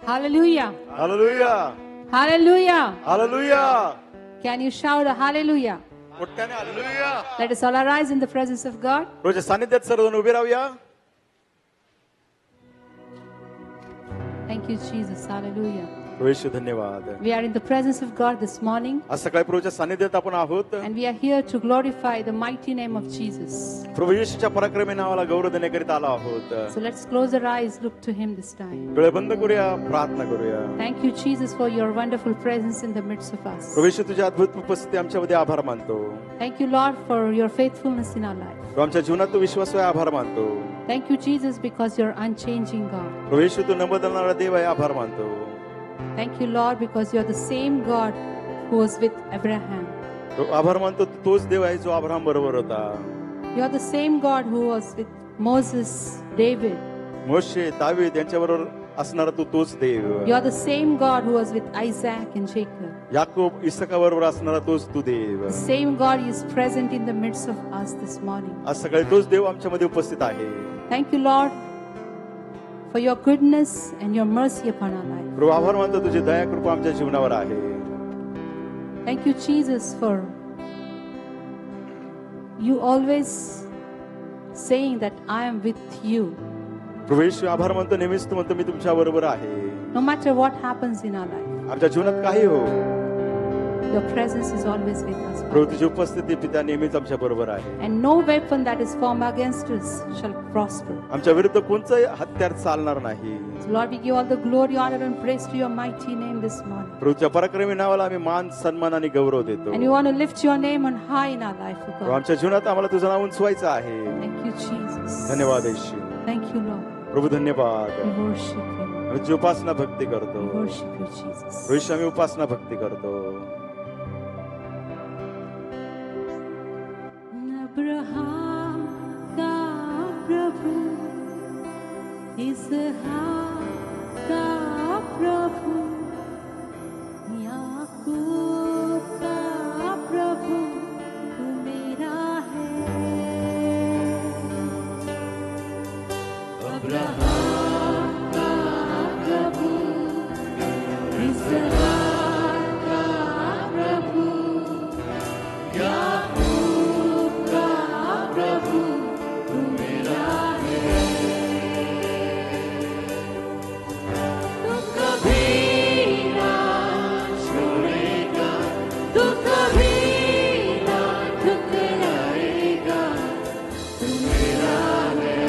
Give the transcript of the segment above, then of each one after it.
Hallelujah. Hallelujah. Hallelujah. Hallelujah. Can you shout a hallelujah? मोठ्याने hallelujah. Let us all arise in the presence of God. रोज सानिध्यात सर्वजण उभे राहूया. Thank you, Jesus. Hallelujah. प्रभू धन्यवाद. We are in the presence of God this morning, आज सकाळी प्रभूच्या सानिध्यात आपण आहोत. and we are here to glorify the mighty name of Jesus. प्रभू येशूच्या पराक्रमी नावाला गौरव देण्याकरिता आलो आहोत. So let's close our eyes, look to Him this time. डोळे बंद करूया, प्रार्थना करूया. Thank you, Jesus, for your wonderful presence in the midst of us. प्रभू येशू तुझ्या अद्भुत उपस्थिती आमच्यामध्ये आभार मानतो. Thank you, Lord, for your faithfulness in our life. प्रभू आमच्या जीवनात तू विश्वासू आहे, आभार मानतो. Thank you, Jesus, because you're unchanging God. प्रभू येशू तू न बदलणारा देव आहे, आभार मानतो. Thank you, Lord, because you're the same God who was with Abraham. प्रभू आभार मानतो, तू तोच देव आहे जो अब्राहम बरोबर होता. You're the same God who was with Moses, David. मोशे, दावीद यांच्याबरोबर असणारा तू तोच देव. You're the same God who was with Isaac and Jacob. याकूब, इसहाकाबरोबर असणारा तोच तू देव. The same God is present in the midst of us this morning. आज सकाळी तोच देव आमच्यामध्ये उपस्थित आहे. Thank you, Lord, for your goodness and your mercy upon our life. प्रभू आभार मानतो, तुझी दया कृपा आमच्या जीवनावर आहे. Thank you, Jesus, for you always saying that I am with you. प्रभू येशू आभार मानतो, नेहमीच तू म्हणतो मी तुमच्या बरोबर आहे. No matter what happens in our life, आमच्या जीवनात काही हो, your presence is always with us. प्रभू तुझी उपस्थिती पिता नेहमीच आमच्या बरोबर आहे. And no weapon that is formed against us shall prosper. आमच्या विरुद्ध कोणचंही हत्यार चालणार नाही. So Lord, we give all the glory, honor and praise to your mighty name this morning. प्रभूच्या पराक्रमी नावाला आम्ही मान, सन्मान आणि गौरव देतो. And we want to lift your name on high in our life, O Prabhu God. आमच्या जीवनात आम्हाला तुझं नाव उंचवायचं आहे. Thank you, Jesus. धन्यवाद येशू. Thank you, Lord. प्रभू धन्यवाद. We worship you. आम्ही तुझी उपासना भक्ती करतो. We worship you, Jesus. प्रभू येशू, आम्ही उपासना भक्ती करतो. अब्राहम का प्रभु, इसहाक का प्रभु, याकूब का प्रभु, तू मेरा है. अब्राहम का प्रभु, इसहाक का प्रभु, याकूब का प्रभु, तू मेरा है. तू कभी ना छोड़ेगा, तू कभी ना ठुकराएगा, तू मेरा है,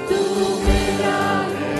तू मेरा है.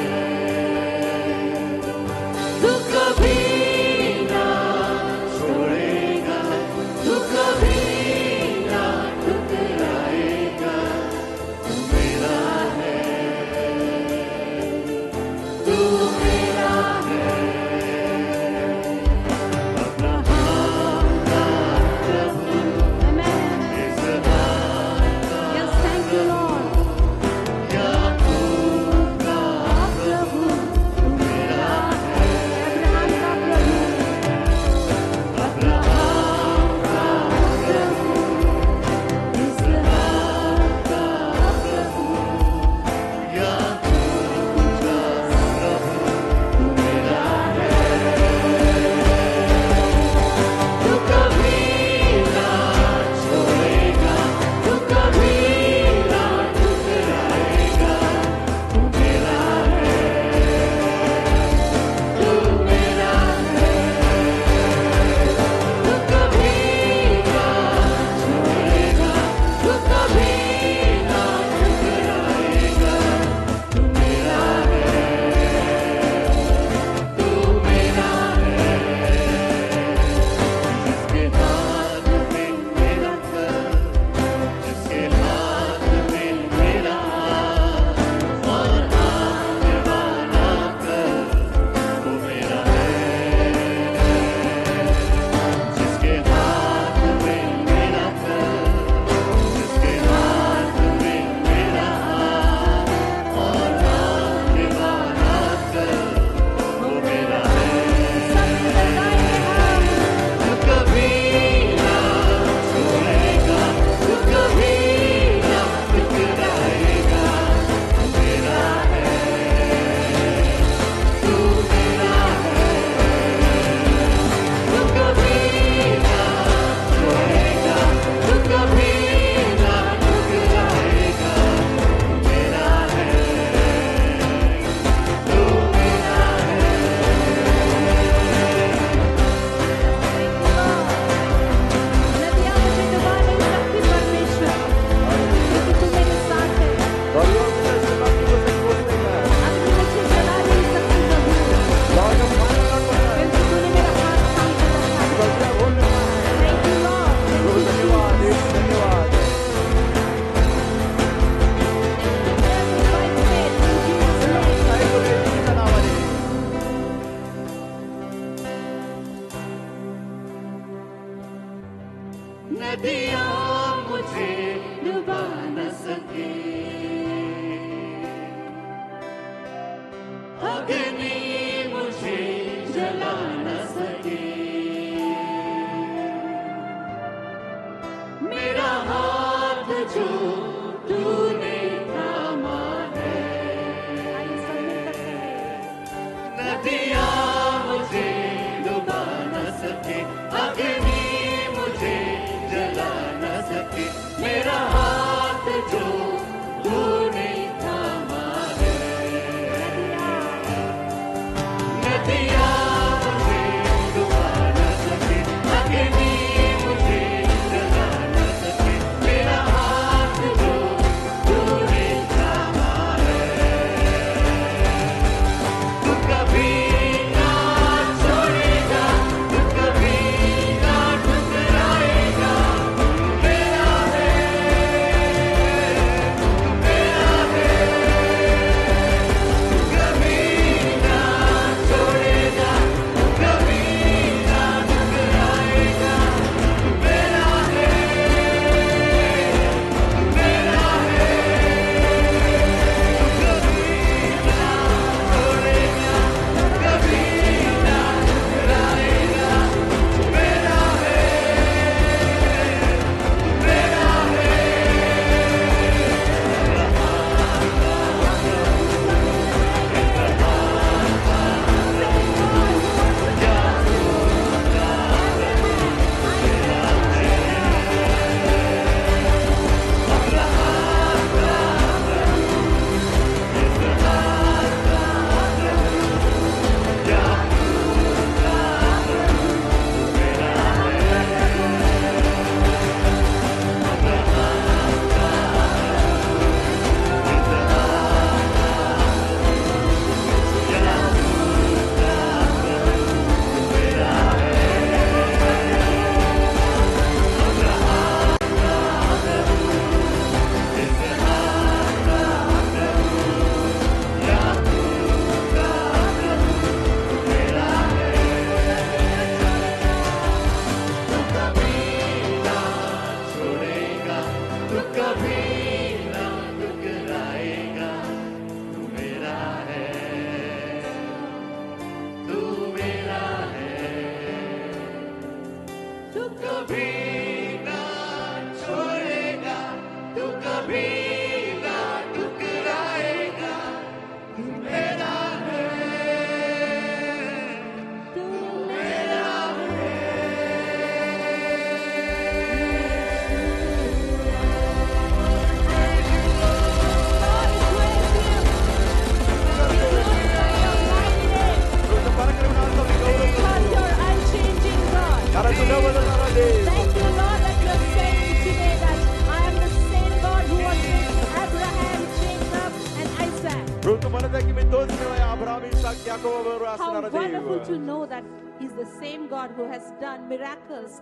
कारण तू न बदलणारा देव. Thank you, Lord, that you are saying today that I am the same God who was with Abraham, Jacob, and Isaac. प्रभू तू म्हणत आहे की मी तोच देव आहे अब्राहम इसाक याकोबाबरोबर How असणारा wonderful देव. to know that He's the same God who has done miracles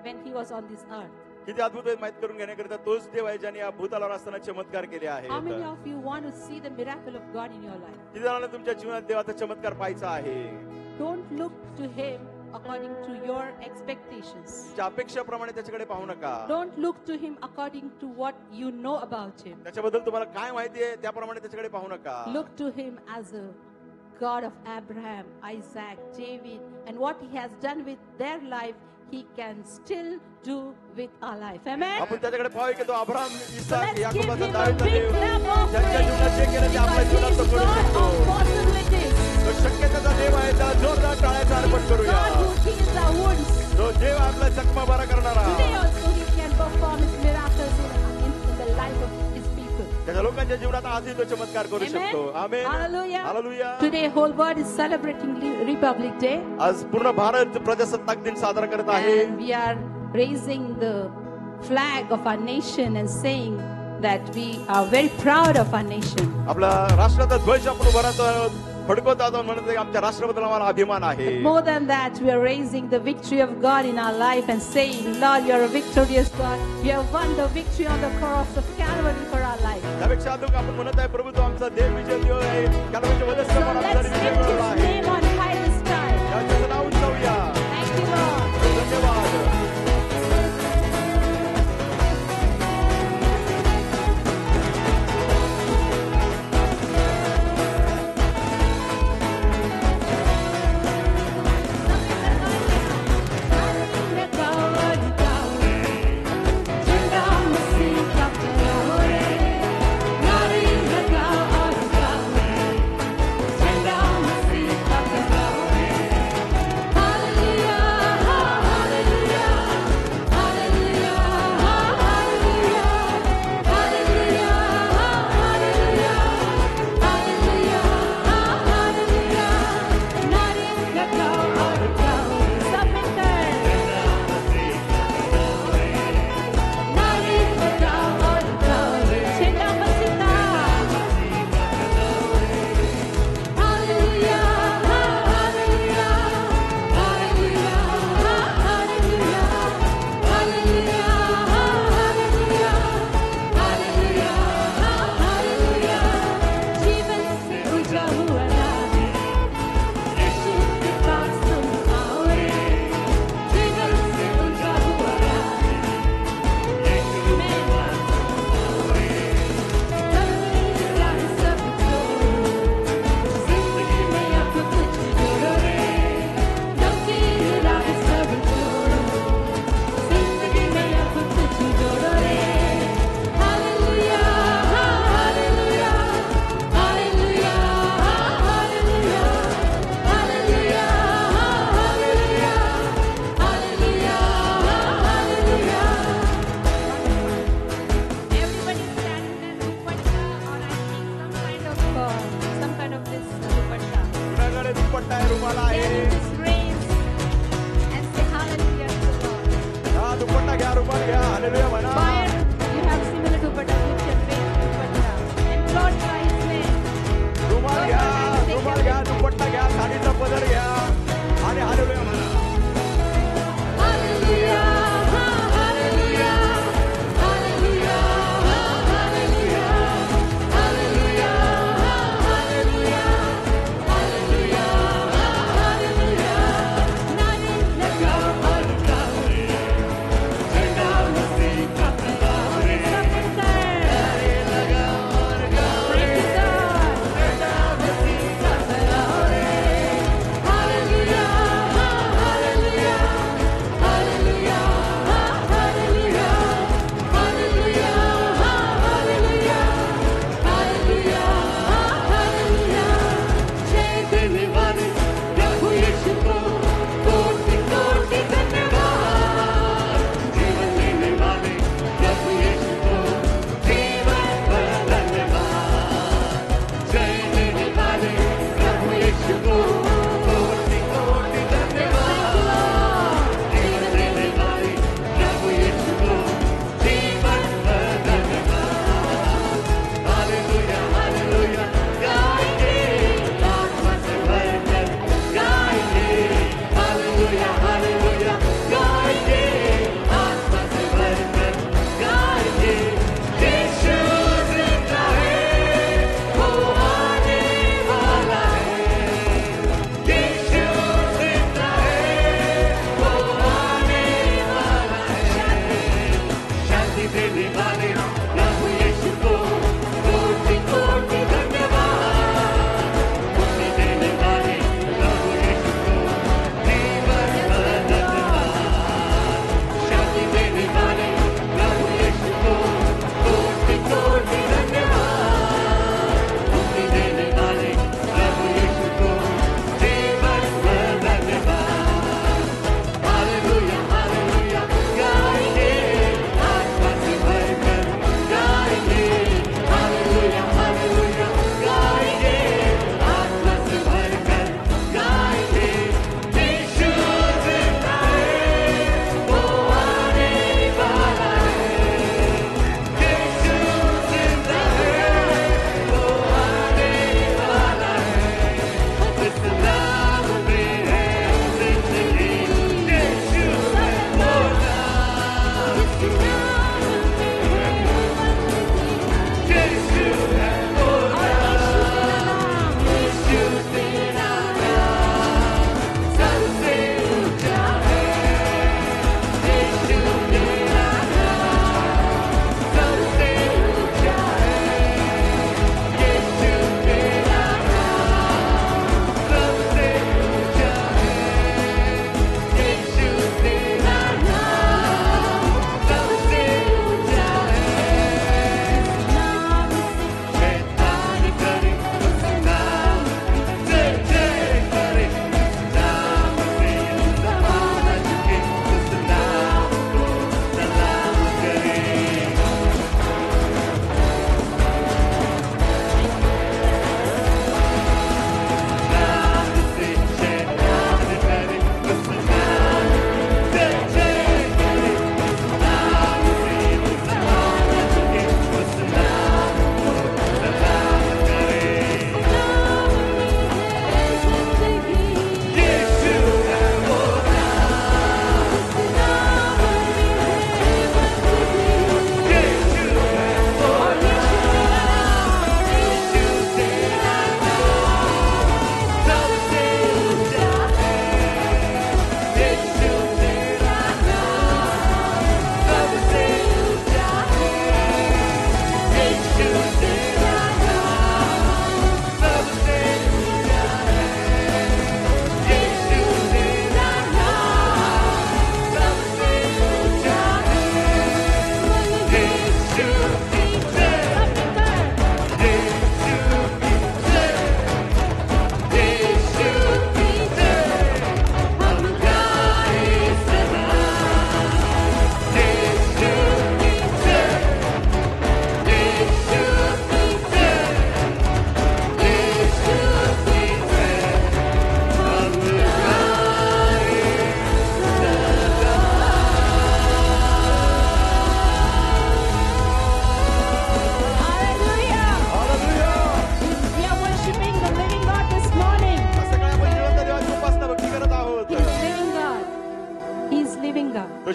when He was on this earth. किती अद्भुत आहे माहित करून घेण्याकरिता तोच देव आहे ज्याने या भूतलावर असताना चमत्कार केले How many आहेत. of you want to see the miracle of God in your life? किती जणांना तुमच्या जीवनात देवाचा चमत्कार पाहायचा आहे. Don't look to Him according to your expectations. तुमच्या अपेक्षेप्रमाणे त्याच्याकडे पाहू नका. Don't look to Him according to what you know about Him. त्याच्याबद्दल तुम्हाला काय माहिती आहे त्याप्रमाणे त्याच्याकडे पाहू नका. Look to Him as a God of Abraham, Isaac, David, and what He has done with their life, He can still do with our life. Amen. आपण त्याच्याकडे पाहूया की तो Abraham So Isaac let's give याकोबाचा Him a दावीचा big देव clap of ज्यांच्या जीवनात जे केलं ते आपल्या praise जीवनात तो because He is करू God शकतो. of possibilities. तो शक्यतेचा देव आहे त्याला जोरदार टाळ्याचा अर्पण करूया. God who heals our wounds. तो देव आपला जखमा बरा करणारा. Today also He can perform His miracles in the life of His people. त्याच्या लोकांच्या जीवनात आजही तो चमत्कार करू शकतो. Amen. Amen. Hallelujah. Hallelujah. Today whole world is celebrating Republic Day. आज पूर्ण भारत प्रजासत्ताक दिन साजरा करत आहे. And we are raising the flag of our nation and saying that we are very proud of our nation. आपला राष्ट्राचा ध्वज आपण उभारत आहोत, फडकवत आहोत, म्हणत आहे आमच्या राष्ट्राबद्दल आम्हाला अभिमान आहे. More than that, we are raising the victory of God in our life and saying, Lord, you are a victorious God. We have won the victory on the cross of Calvary for our life. त्यापेक्षा अधिक आपण म्हणत आहे प्रभू तो आमचा देव विजय देव आहे. कॅल्वरीच्या So वधस्तंभावर आमचा let's Vijay lift मिळवला His आहे. name on high this time. त्याचं नाव उंचावूया. Thank you, Lord. धन्यवाद.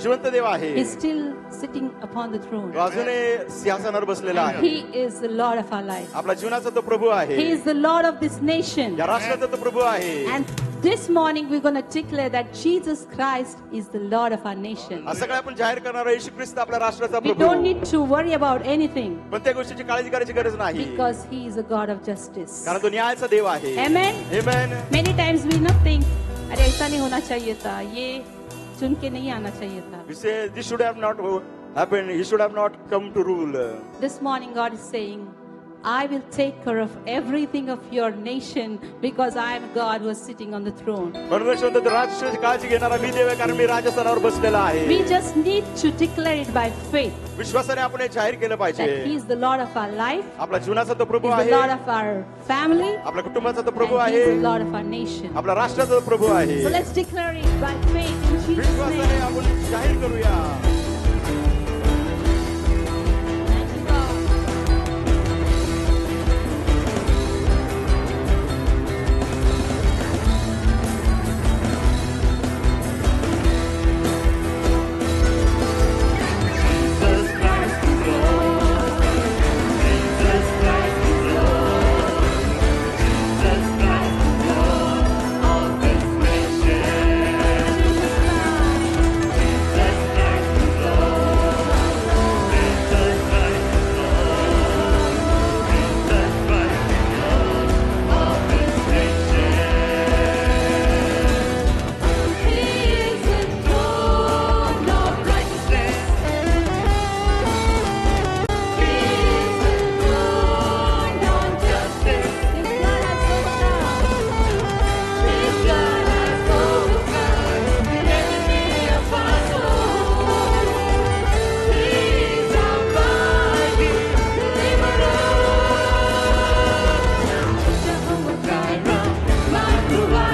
जिवंत देव आहे. He's still sitting upon the throne. तो अजूनही सिंहासनावर बसलेला आहे. He is the Lord of our life. आपला जीवनाचा तो प्रभू आहे. He is the Lord of this nation. या राष्ट्राचा तो प्रभू आहे. And this morning we're going to declare that Jesus Christ is the Lord of our nation. असं काय आपण जाहीर करणार येशू ख्रिस्त आपल्या राष्ट्राचा We Prabhu. don't need to worry about anything कोणत्या गोष्टीची काळजी करायची गरज नाही. because He is a God of justice. कारण तो न्यायाचा देव आहे. Amen. Amen. Many times we not think, अरे ऐसा नहीं होना चाहिए था, ये चुन के नहीं आना चाहिए था. We say this should have not happened. He should have not come to rule. This morning God is saying, I will take care of everything of your nation because I am God who is sitting on the throne. परमेश्वर तो राष्ट्राची काळजी घेणारा मी देव आहे कारण मी राजस्थानावर बसलेला आहे. We just need to declare it by faith विश्वासाने आपण हे जाहीर केलं that पाहिजे. He is the Lord of our life, आपला जीवनाचा तो प्रभू He is आहे. the Lord of our family, आपल्या कुटुंबाचा तो प्रभू and He आहे. is the Lord of our nation. आपला राष्ट्राचा तो प्रभू आहे. So let's declare it by faith in Jesus' विश्वासाने name. आपण जाहीर करूया. Thank you, God.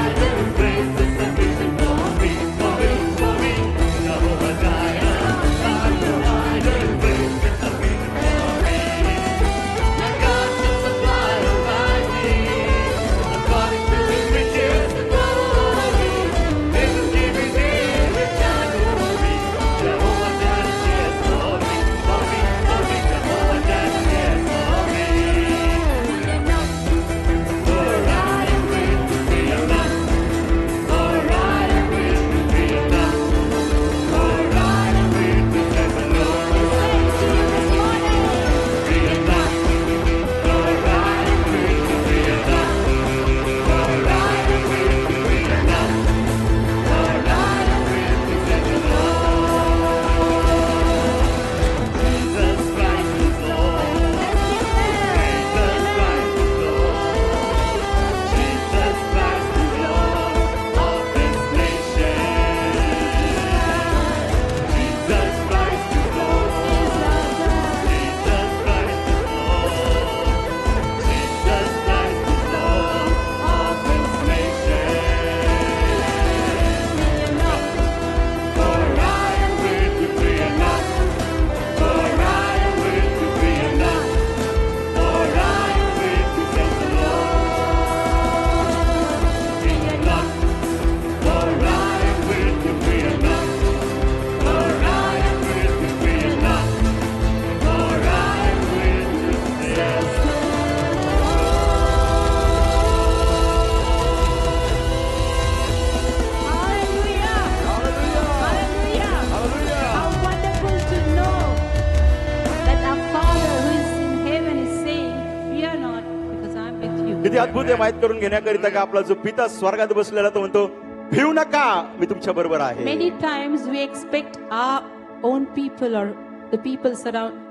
किती अद्भुत आहे माहित करून घेण्याकरिता का आपला जो पिता स्वर्गात बसलेला तो म्हणतो भिऊ नका मी तुमच्या बरोबर आहे. Many times we expect our own people or the people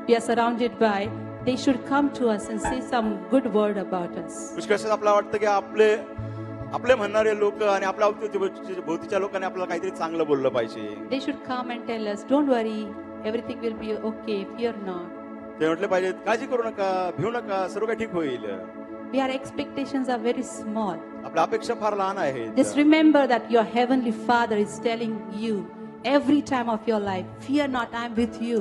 we are surrounded by, they should come to us and say some good word about us. पुष्कळ आपल्याला वाटतं की आपले म्हणणारे लोक आणि आपल्या भोवतीच्या लोकांनी आपल्याला काहीतरी चांगलं बोललं पाहिजे. They should come and tell us, don't worry, everything will be okay, fear not. ते म्हटले पाहिजे काळजी करू नका, भिऊ नका, सर्व काही ठीक होईल. Our expectations are very small. आपल्या अपेक्षा फार लहान आहेत. Just remember that your heavenly Father is telling you every time of your life, fear not, I am with you.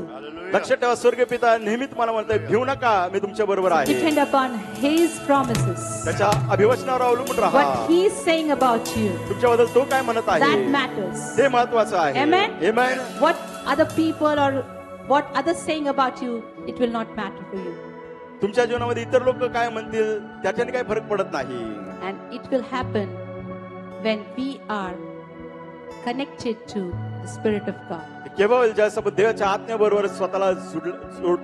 लक्षात ठेवा स्वर्गीय पिता नेहमी तुम्हाला म्हणतोय भिऊ नका मी तुमच्या बरोबर आहे. Depend upon His promises. त्याच्या अभिवचनावर अवलंबून राहा. What He is saying about you, तुमच्याबद्दल तो काय म्हणत आहे that matters. ते महत्त्वाचं आहे. Amen. Amen. What other people or what others saying about you, it will not matter for you. तुमच्या जीवनामध्ये इतर लोक काय म्हणतील त्याच्याने काही फरक पडत नाही. And it will happen when we are connected to the Spirit of God. केव्हा होईल ज्यावेळेस आपण देवाच्या आत्म्याबरोबर स्वतःला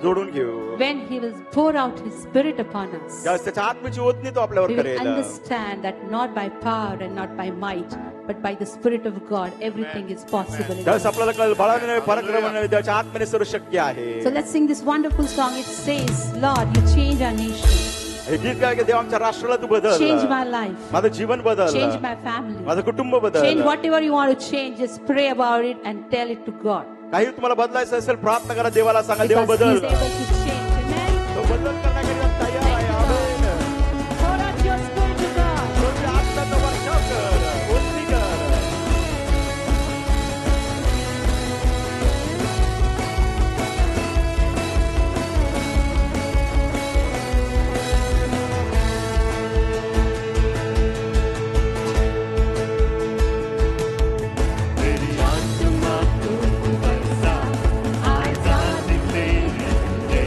जोडून घेऊ. When He will pour out His Spirit upon us, ज्यावेळेस त्याच्या आत्म्याची ओतणी तो आपल्यावर we will करेल. understand that not by power and not by might, but by the Spirit of God, everything is possible. in ज्यावेळेस us. आपल्याला कळेल बळाने नव्हे पराक्रमाने नव्हे देवाच्या आत्म्याने सर्व शक्य आहे. So let's sing this wonderful song. It says, Lord, you change our nation. हे गीत काय की देवा आमच्या राष्ट्राला तू बदल. Change my life. माझं जीवन बदल. Change my family. माझं कुटुंब बदल. Change whatever you want to change. Just pray about it and tell it to God. काही तुम्हाला बदलायचं असेल प्रार्थना करा देवाला सांगा देव Because बदल. He's able to change. Amen. तो बदल करण्याकरिता तयार आहे. आमेन. Pour out your Spirit to God. तुझ्या आत्म्याचा वर्षाव कर. ओतणी कर. तेरी आत्मा तू बरसा, आजादी तेरी दे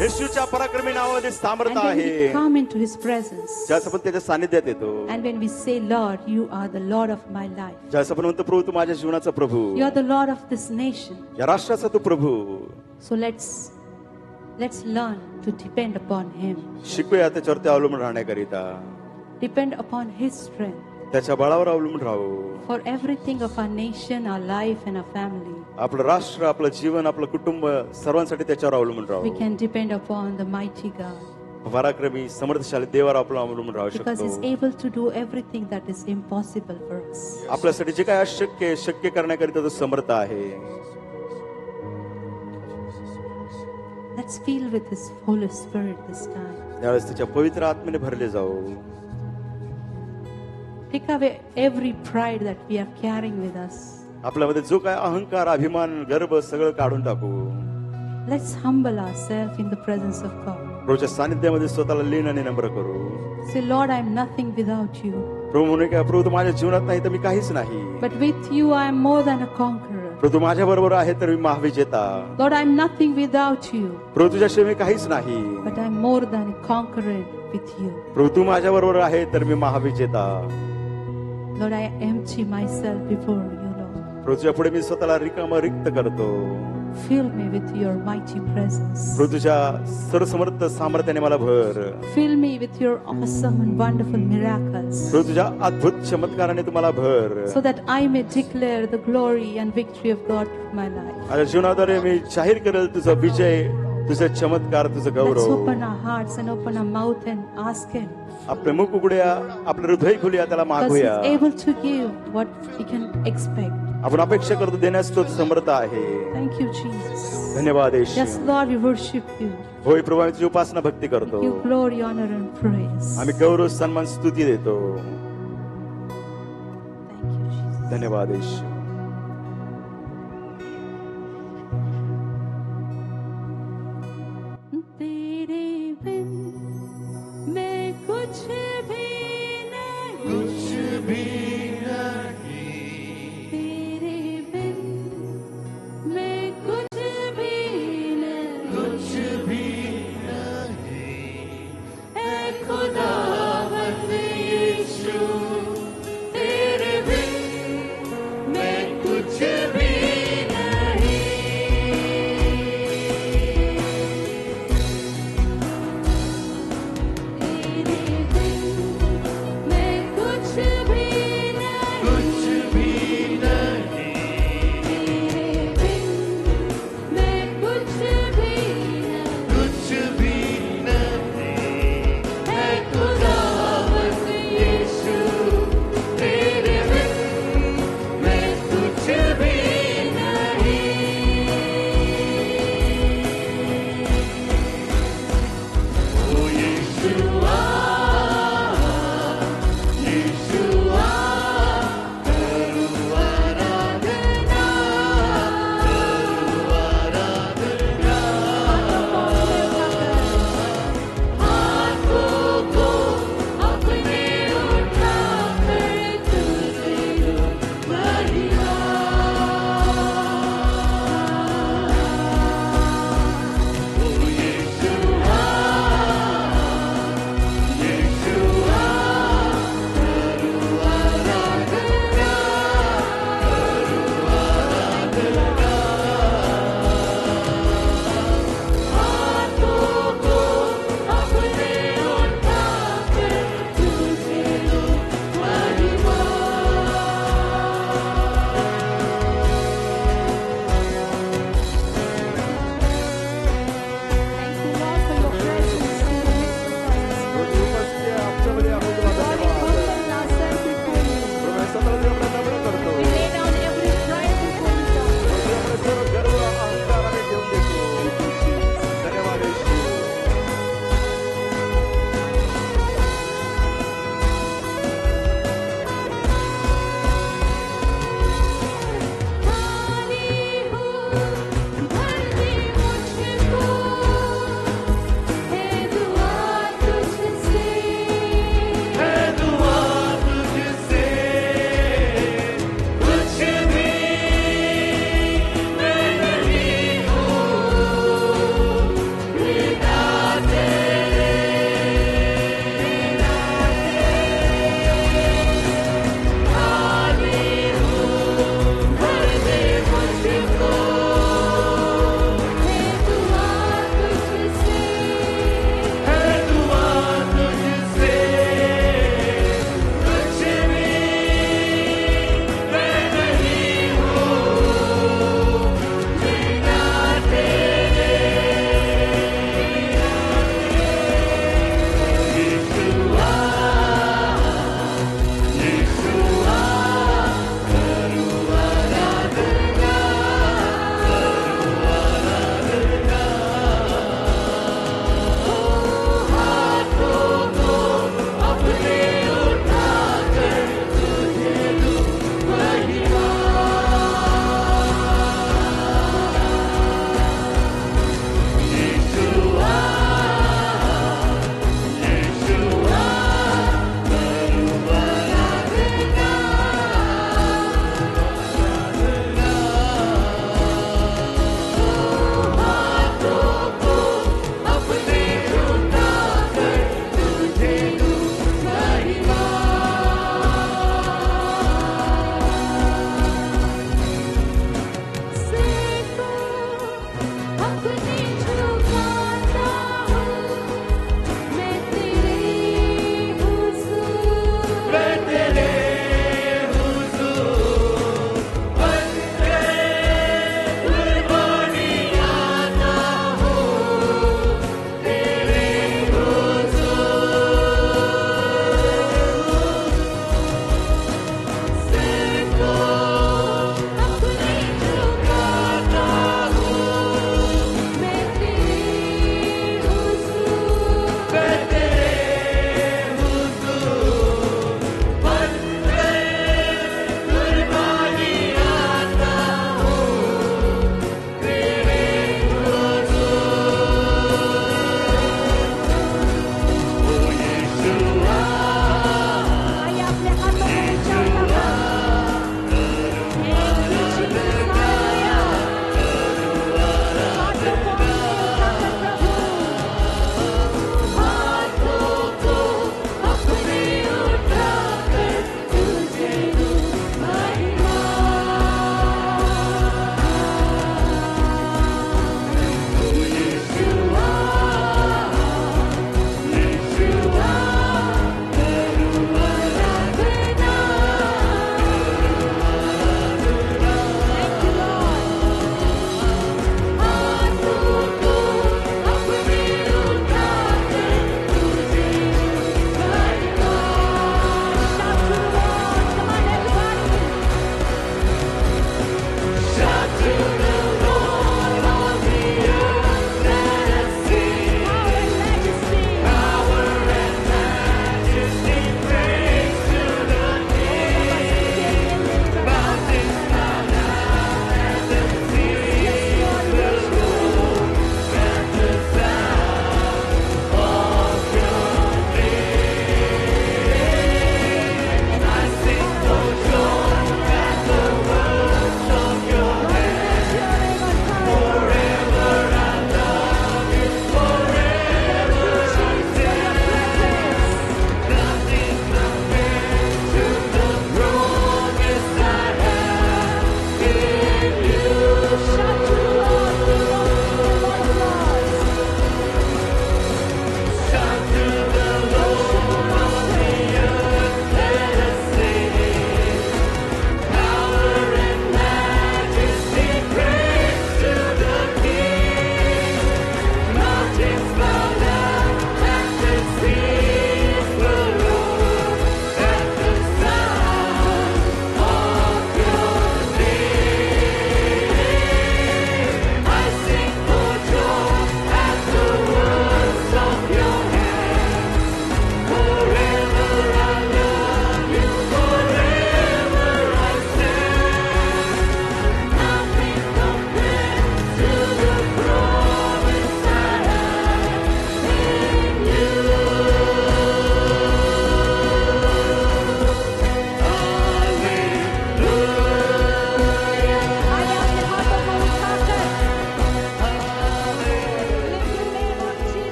येशूच्या पराक्रमी नावामध्ये And सामर्थ when we आहे. come into His presence, ज्यास आपण त्याच्या सानिध्यात येतो, and when we say, Lord, you are the Lord of my life, ज्यास आपण म्हणतो प्रभू तू माझ्या जीवनाचा प्रभू, you are the Lord of this nation. या राष्ट्राचा तू प्रभू. So let's learn to depend upon Him, शिकूया त्याच्यावरती अवलंबून राहण्याकरिता, depend upon His strength त्याच्या बळावर अवलंबून राहू. for everything of our nation, our life, and our family. आपलं राष्ट्र, आपलं जीवन, आपलं कुटुंब सर्वांसाठी त्याच्यावर अवलंबून We Rahu. can depend upon the mighty God, पराक्रमी समर्थशाली देवावर आपण अवलंबून राहू because He's शकतो. able to do everything that is impossible for us. आपल्यासाठी जे काय अशक्य आहे, शक्य करण्याकरिता तो समर्थ आहे. Let's fill with His Holy Spirit this time. त्यावेळेस त्याच्या पवित्र आत्म्याने भरले जाऊ. Take away every pride that we are carrying with us. आपल्यामध्ये जो काय अहंकार, अभिमान, गर्व सगळं काढून टाकू. Let's humble ourselves in the presence of God. प्रभूच्या सानिध्यामध्ये स्वतःला लीन आणि नम्र करू. Say, Lord, I am nothing without you, प्रभू म्हणे काय, प्रभू तू माझ्या जीवनात नाही तर मी काहीच नाही. but with you I am more than a conqueror. प्रभू तू माझ्या बरोबर आहे तर मी महाविजेता. Lord, I am nothing without you, प्रभू तुझ्याशिवाय मी काहीच नाही. but I am more than a conqueror with you. प्रभू तू माझ्या बरोबर आहे तर मी महाविजेता. Lord, I empty myself before you, Lord. प्रभू तुझ्या पुढे मी स्वतःला रिक्त करतो. Fill me with your mighty presence. प्रभू तुझ्या सर्वसमर्थ सामर्थ्याने मला भर. Fill me with your awesome and wonderful miracles, प्रभू तुझ्या अद्भुत चमत्काराने तुम्हाला भर. so that I may declare the glory and victory of God through my life. माझ्या जीवनाद्वारे मी जाहीर करेल तुझा विजय, तुझे चमत्कार, तुझं Let's Gaurav. open our hearts and open our mouth and ask Him, आपले मुख उघडूया, आपलं हृदय खुलूया, त्याला because मागूया. He's able to give what we can expect. आपण अपेक्षा करतो देण्यास तो समर्थ आहे. Thank you, Jesus. धन्यवाद Yes, Yeshu. Lord, we worship you. होय प्रभू, आम्ही तुझी उपासना भक्ती करतो. Give glory, honor, and praise. आम्ही गौरव, सन्मान, स्तुती देतो. Thank you, Jesus. धन्यवाद येशू. तेरे बिन मैं कुछ भी नहीं, तेरे बिन मैं कुछ भी नहीं, ऐ खुदावंद यीशु, तेरे बिन मैं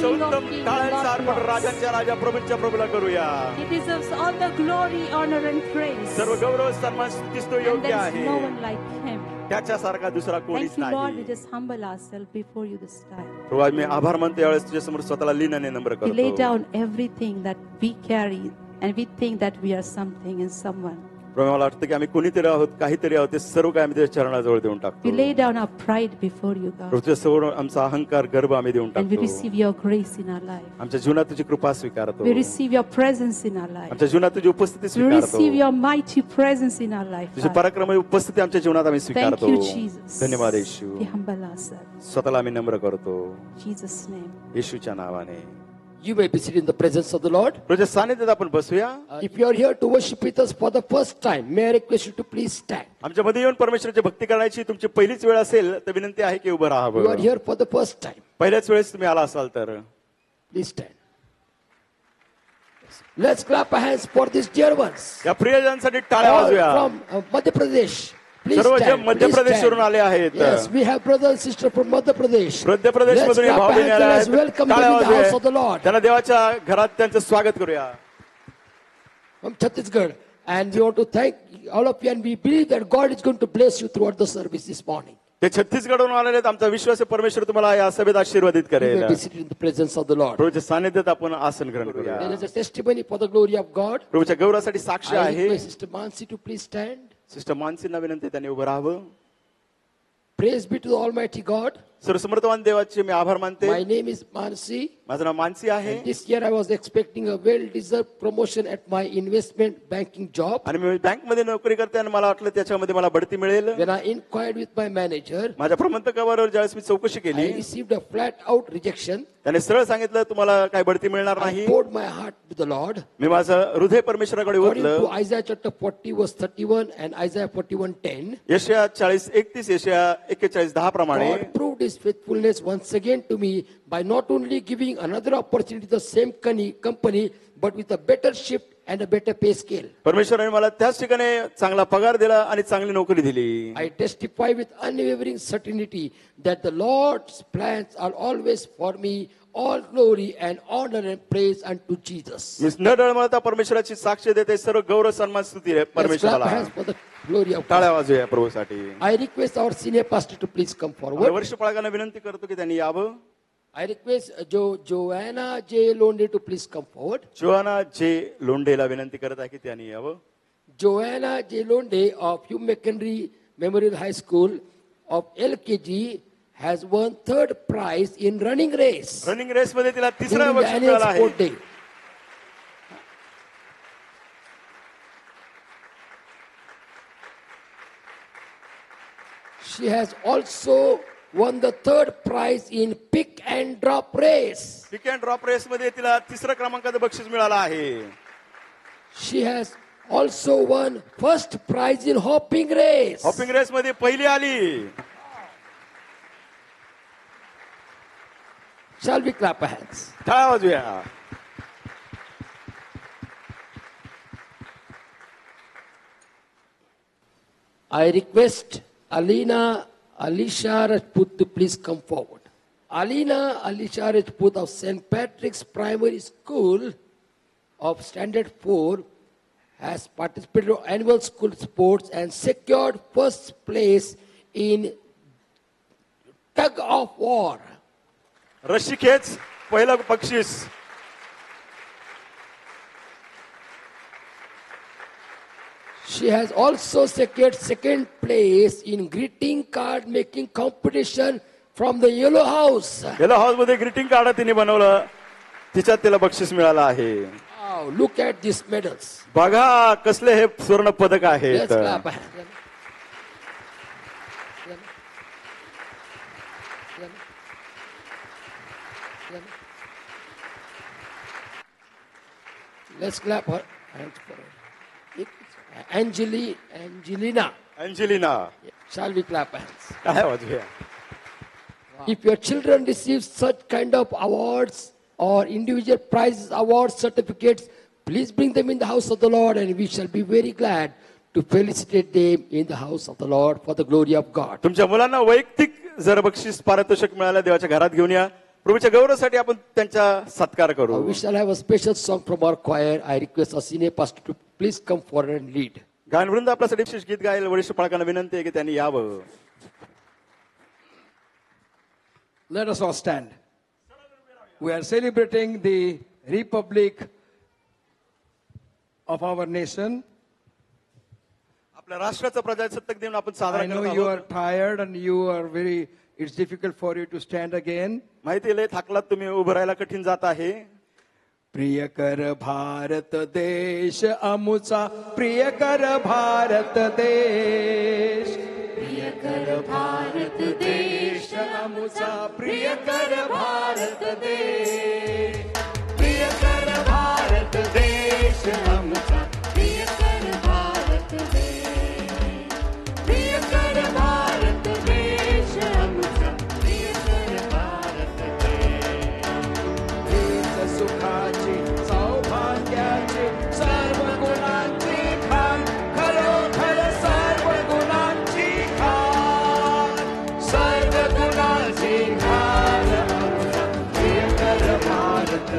आमचं King of उत्तम Kings, टाळ्यांचं Lord of Arpan Lords. राजांच्या राजा प्रभूंच्या प्रभूला करूया. He deserves all the glory, honor, and praise. सर्व गौरव सन्मान स्तुतीस तो And योग्य there is आहे. no one like him. त्याच्यासारखा दुसरा कोणीच Thank you, Lord. We नाही. just humble ourselves before you this time. प्रभू आज मी आभार मानतो यावेळेस तुझ्या समोर स्वतःला लीनाने नम्र We lay करतो. down everything that we carry and we think that we are something and someone. प्रभू मला वाटतं की आम्ही कोणीतरी आहोत, काहीतरी आहोत, ते सर्व काय आम्ही तुझ्या चरणाजवळ देऊन टाकतो. We lay down our pride before you, God. प्रभू तुझ्या समोर आमचा अहंकार, गर्व आम्ही देऊन And we टाकतो. receive your grace in our life. आमच्या जीवनात तुझी कृपा स्वीकारतो. We receive your presence in our life. आमच्या जीवनात तुझी उपस्थिती We स्वीकारतो. receive your mighty presence in our life. तुझी God. पराक्रमही उपस्थिती आमच्या जीवनात आम्ही Thank स्वीकारतो. you, Jesus. धन्यवाद येशू. We humble ourselves. स्वतःला आम्ही नम्र करतो In Jesus' name. येशूच्या नावाने. You may be seated in the presence of the Lord. तुझ्या सानिध्यात आपण बसूया. If you are here to worship with us for the first time, may I request you to please stand. आमच्या मध्ये येऊन परमेश्वराची भक्ती करण्याची तुमची पहिलीच वेळ असेल तर विनंती आहे की उभं You are राहावं. here for the first time. पहिल्याच वेळेस तुम्ही आला असाल तर Please stand. Let's clap our hands for these dear ones. या प्रियजनांसाठी टाळ्या All वाजूया. from Madhya Pradesh. Please serve J stand. Madhya Please प्रदेशवरून stand. आले आहेत. Yes, we have brother and sister from Madhya Pradesh. Madhya Pradesh Let's मधून clap our भाव hands and let's welcome them in the house of the Lord. त्यांना देवाच्या घरात त्यांचं स्वागत करूया. From Chhattisgarh. And we want to thank all of you and we believe that God is going to bless you throughout the service this morning. ते छत्तीसगडहून आलेले आहेत. आमचा विश्वास आहे परमेश्वर तुम्हाला या सभेत आशीर्वादित You करेल. may be seated in the presence of the Lord. प्रभूच्या सानिध्यात आपण आसन ग्रहण करूया. There is a testimony for the glory of God. प्रभूच्या गौरवासाठी साक्ष I आहे. request Sister Mansi to please stand. Sister मानसींना विनंती आहे, त्यांनी उभं राहावं. Praise be to the Almighty God. सर्वसमर्थवान देवाचे मी आभार मानते. My name is Mansi. माझं नाव मानसी आहे This year I was expecting a well-deserved promotion at my investment banking job. आणि मी बँकमध्ये नोकरी करते आणि मला वाटलं त्याच्यामध्ये मला बढती मिळेल. When I inquired with my manager, माझ्या प्रबंधकाबरोबर ज्यावेळेस मी चौकशी I केली received a flat-out rejection. त्याने सरळ सांगितलं तुम्हाला काही बढती मिळणार I नाही. poured my heart to the Lord. मी माझं हृदय परमेश्वराकडे According to ओतलं. Isaiah chapter 40 verse 31 and Isaiah 41:10, यशया 40:31 यशया 41:10 प्रमाणे God proved His faithfulness once again to me by not only giving another opportunity to the same company, but with a better shift and a better pay scale. परमेश्वराने मला त्याच ठिकाणी चांगला पगार दिला आणि चांगली नोकरी दिली. I testify with unwavering certainty that the Lord's plans are always for me. All glory and honor and praise unto Jesus. मी न डळमळता परमेश्वराची साक्ष देते. सर्व गौरव सन्मान स्तुती आहे Let's clap परमेश्वराला. our hands for the glory of God. टाळ्या वाजूया प्रभूसाठी. I request our senior pastor to please come आम्ही forward. वर्ष पाळगांना विनंती करतो की त्यांनी यावं. I request Joanna J. Londe to please come forward. Joanna J लोंढेला विनंती करत आहे की त्यांनी यावं. Joanna J. Londe of Hugh McHenry Memorial High School of LKG has won third prize in running race running race मध्ये तिला तिसरा during the बक्षीस annual मिळाला आहे. sport day. She has also won the third prize in pick and drop race. Pick and drop race मध्ये तिला तिसऱ्या क्रमांकाचं बक्षीस मिळालं आहे. She has also won first prize in hopping race. Hopping race मध्ये पहिली आली. Shall we clap our hands? टाळ्या वाजूया. I request Alina Alisha Rajput to please come forward. Alina Alisha Rajput of St. Patrick's Primary School of Standard 4 has participated in annual school sports and secured first place in tug of war. रशी खेच पहिलं बक्षीस. She has also secured second place in greeting card making competition from the Yellow House. Yellow house मध्ये greeting card तिने बनवलं. तिच्यात तिला बक्षीस मिळालं आहे. Wow, look at these medals. बघा कसले हे सुवर्ण पदक आहेत. Let's clap. Let's clap her hands for her. Angelina. Angelina. Shall we clap hands? टाळ्या वाजूया. If your children receive such kind of awards or individual prizes, awards, certificates, please bring them in the house of the Lord and we shall be very glad to felicitate them in the house of the Lord for the glory of God. तुमच्या मुलांना वैयक्तिक जर बक्षीस पारितोषिक मिळालं देवाच्या घरात घेऊन या. प्रभूच्या गौरवासाठी आपण त्यांचा सत्कार करू. We shall have a special song from our choir. I request our senior pastor to please come forward and lead. गानवृंद आपल्यासाठी विशेष गीत गायला वरिष्ठ पालकांना विनंती आहे की त्यांनी यावं. Let us all stand. We are celebrating the Republic of our nation. आपल्या राष्ट्राचा प्रजासत्ताक दिन आपण साजरा I know करत you आहोत. are tired and you are it's difficult for you to stand again. माहिती लय थाकलात तुम्ही, उभं राहायला कठीण जात आहे. प्रियकर भारत देश आमुचा, प्रियकर भारत देश, प्रियकर भारत देश आमुचा, प्रियकर भारत देश, प्रियकर भारत देश आमुचा, प्रियकर भारत देश, प्रियकर भारत देश आमुचा, प्रियकर भारत देश, सुखाची सौभाग्याची सर्व गुणांची खान, खरोखर सर्व गुणांची खान, सर्व गुणांची खान आमचा प्रियकर Bharat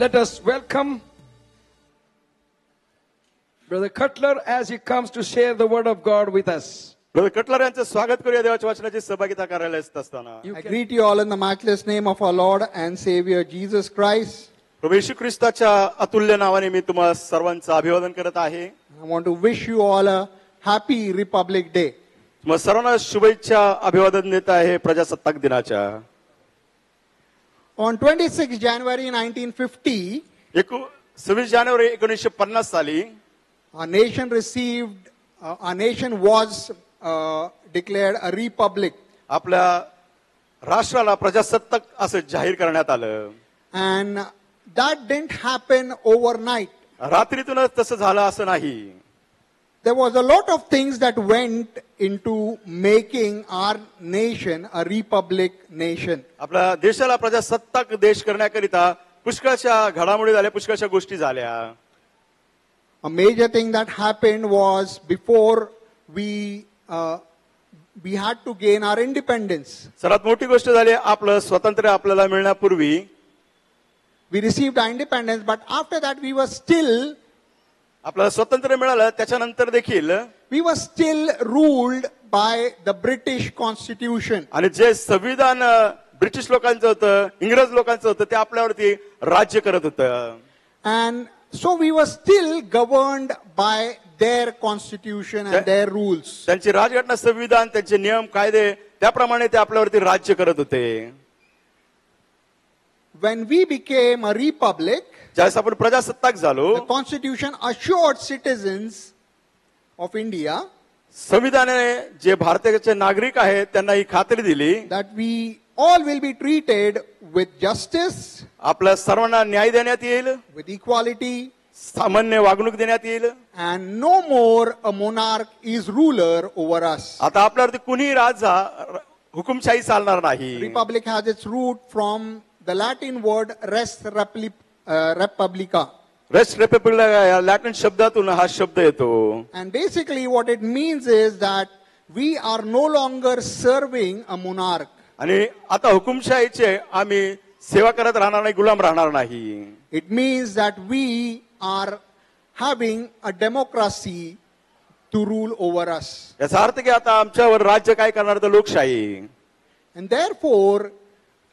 let us welcome Brother Cutler as he comes to share the word of God with us. Brother Cutler यांचं स्वागत करूया देवाच्या वचनाची सहभागिता करायला येत असताना. You I can- greet you all in the matchless name of our Lord and Savior Jesus Christ. प्रभू येशू ख्रिस्ताच्या अतुल्य नावाने मी तुम्हा सर्वांचं अभिवादन करत आहे. I want to wish you all a happy Republic Day. तुम्हा सर्वांना शुभेच्छा अभिवादन देत आहे प्रजासत्ताक दिनाच्या. On 26 January 1950, 26 जानेवारी 1950 साली our nation was declared a republic. आपल्या राष्ट्राला प्रजासत्ताक असं जाहीर करण्यात आलं. And that didn't happen overnight. रात्रीतूनच तसं झालं असं नाही. There was a lot of things that went into making our nation a republic nation. आपल्या देशाला प्रजासत्ताक देश करण्याकरिता पुष्कळशा घडामोडी झाल्या, पुष्कळशा गोष्टी झाल्या. A major thing that happened was before we had to gain our independence. सर्वात मोठी गोष्ट झाली आपलं स्वातंत्र्य आपल्याला मिळण्यापूर्वी We received our independence, but after that we were still आपल्याला स्वातंत्र्य मिळालं. त्याच्यानंतर देखील ruled by the British Constitution. आणि जे संविधान ब्रिटिश लोकांचं होतं, इंग्रज लोकांचं होतं, ते आपल्यावरती राज्य करत होतं. And so we were still governed by their constitution and their rules. त्यांची राजघटना, संविधान, त्यांचे नियम कायदे त्याप्रमाणे ते आपल्यावरती राज्य करत होते. When we became a republic, ज्यावेळेस आपण प्रजासत्ताक झालो, the constitution assured citizens of India संविधानाने जे भारताचे नागरिक आहेत त्यांना ही खात्री दिली that we all will be treated with justice, आपल्या सर्वांना न्याय देण्यात येईल, with equality, सामान्य वागणूक देण्यात येईल. and no more a monarch is ruler over us. आता आपल्यावरती कुणी हुकुमशाही चालणार नाही. Republic has its root from the Latin word res republica. Rest Republic या लॅटिन शब्दातून हा शब्द येतो. And basically what it means is that we are no longer serving a monarch. आणि आता हुकुमशाहीचे आम्ही सेवा करत राहणार नाही, गुलाम राहणार नाही. It means that we are having a democracy to rule over us. याचा अर्थ की आता आमच्यावर राज्य काय करणार तर लोकशाही. And therefore,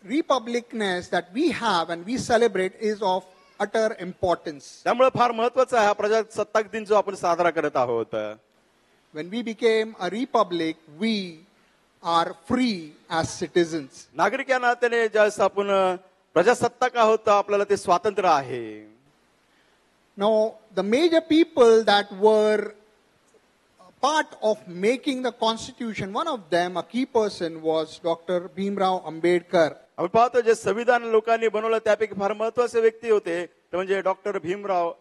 republicness that we have and we celebrate is of utter importance. त्यामुळे फार महत्वाचा आहे हा प्रजासत्ताक दिन जो आपण साजरा करत आहोत. When we became a republic, we are free as citizens. नागरिक या नात्याने ज्यावेळेस आपण प्रजासत्ताक आहोत आपल्याला ते स्वातंत्र्य आहे. Now, the major people that were part of making the constitution, one of them, a key person, was Dr. Bhimrao Ambedkar. आपण पाहतो जे संविधान लोकांनी बनवलं त्यापैकी फार महत्वाचे व्यक्ती होते ते म्हणजे doctor Bhimrao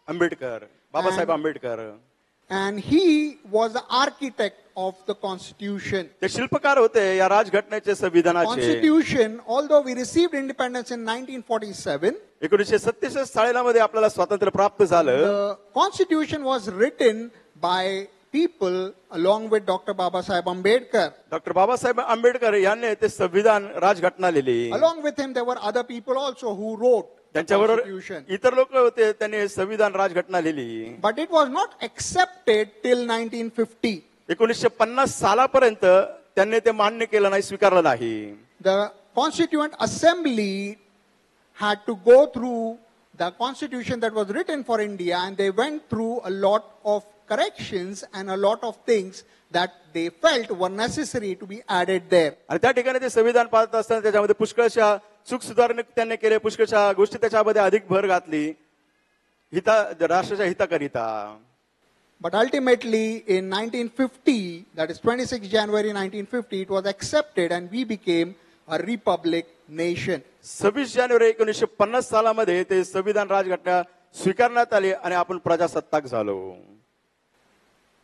Ambedkar, Babasaheb Ambedkar. And he was the architect of the constitution. ते शिल्पकार होते या राजघटनेचे, संविधानाचे. Constitution, although we received independence in 1947, 1947 सालामध्ये आपल्याला स्वातंत्र्य प्राप्त झालं. the constitution was written by people along with Dr. Babasaheb Ambedkar. Doctor Babasaheb Ambedkar यांनी ते संविधान राजघटना लिहिली. Along with him, there were other people also who wrote the त्यांच्याबरोबर constitution. इतर लोक होते त्यांनी संविधान राजघटना लिहिली. But it was not accepted till 1950. 1950 सालापर्यंत त्यांनी ते मान्य केलं नाही, स्वीकारलं नाही. The Constituent Assembly had to go through the constitution that was written for India, and they went through a lot of corrections and a lot of things that they felt were necessary to be added there. आणि त्या ठिकाणी ते संविधान पाहत असताना त्याच्यामध्ये पुष्कळशा चूक सुधारणा त्यांनी केल्या, पुष्कळशा गोष्टी त्याच्यामध्ये अधिक भर घातली राष्ट्राच्या हिताकरिता. But ultimately in 1950, that is 26 January 1950, it was accepted and we became a republic nation. 26 January 1950 सालामध्ये ते संविधान राजघटना स्वीकारण्यात आली आणि आपण प्रजासत्ताक झालो.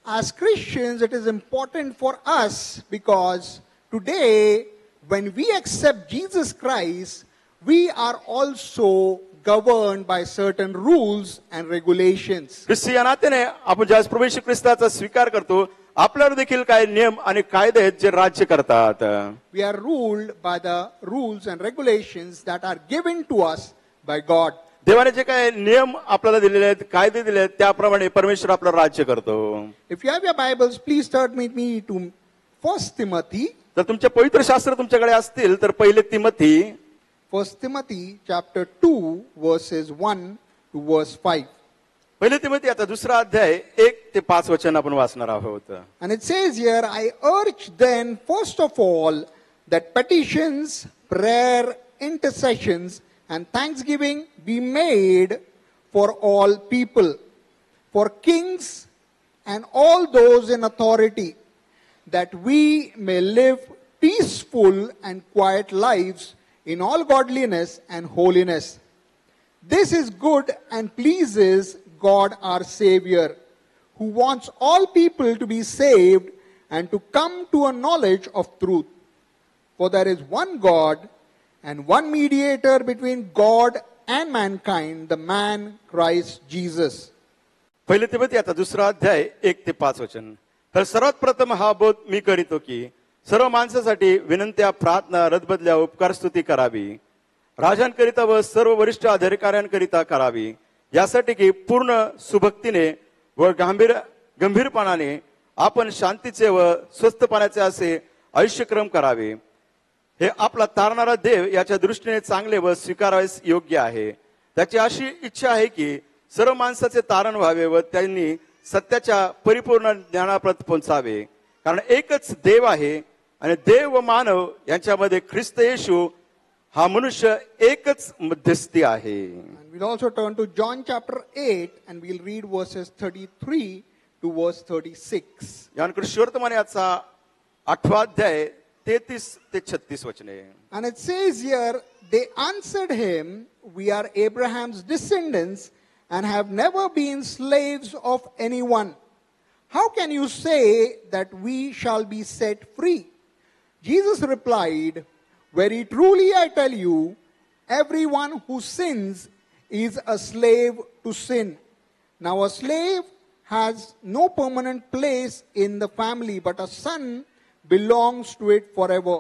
As Christians, it is important for us because today, when we accept Jesus Christ, we are also governed by certain rules and regulations. ख्रिस्ती या नात्याने आपण ज्यावेळेस प्रभू येशू ख्रिस्ताचा स्वीकार करतो आपल्यावर देखील काही नियम आणि कायदे आहेत जे राज्य करतात. We are ruled by the rules and regulations that are given to us by God. देवाने जे काय नियम आपल्याला दिलेले आहेत, कायदे दिले आहेत, त्याप्रमाणे परमेश्वर आपलं राज्य करतो. If you have your Bibles, please turn with me to 1 Timothy. जर तुमचे पवित्र शास्त्र तुमच्याकडे असतील तर पहिले Timothy 1 Timothy chapter 2 verses 1 to verse 5. पहिले तिमोथी आता दुसरा अध्याय 1 ते 5 वचन आपण वाचणार आहोत. And it says here, I urge then first of all that petitions, prayer, intercessions and thanksgiving be made for all people, for kings and all those in authority, that we may live peaceful and quiet lives in all godliness and holiness. This is good and pleases God our Savior, who wants all people to be saved and to come to a knowledge of truth. For there is one God and one mediator between God and mankind, the man Christ Jesus. पहिले तिमोथी आता दुसरा अध्याय 1 ते 5 वचन. तर सर्वात प्रथम हा बोध मी करीतो की सर्व माणसासाठी विनंत्या, प्रार्थना, रदबदल्या, उपकार स्तुती करावी, राजांकरिता व सर्व वरिष्ठ अधिकाऱ्यांकरिता करावी, यासाठी की पूर्ण सुभक्तीने व गंभीरपणाने आपण शांतीचे व स्वस्थपणाचे असे आयुष्यक्रम करावे. हे आपला तारणारा देव याच्या दृष्टीने चांगले व स्वीकारावयास योग्य आहे. त्याची अशी इच्छा आहे की सर्व माणसाचे तारण व्हावे व त्यांनी सत्याच्या परिपूर्ण ज्ञानापर्यंत पोहोचावे. कारण एकच देव आहे आणि देव व मानव यांच्यामध्ये ख्रिस्त येशू हा मनुष्य एकच मध्यस्थी आहे. And we'll also turn to John chapter 8 and we'll read verses 33 to verse 36. यानंतर वर्तमानाचा 8वा अध्याय 33 ते 36 वचने. And it says here, they answered him, we are Abraham's descendants and have never been slaves of anyone. How can you say that we shall be set free? Jesus replied, very truly I tell you, everyone who sins is a slave to sin. Now a slave has no permanent place in the family, but a son belongs to it forever.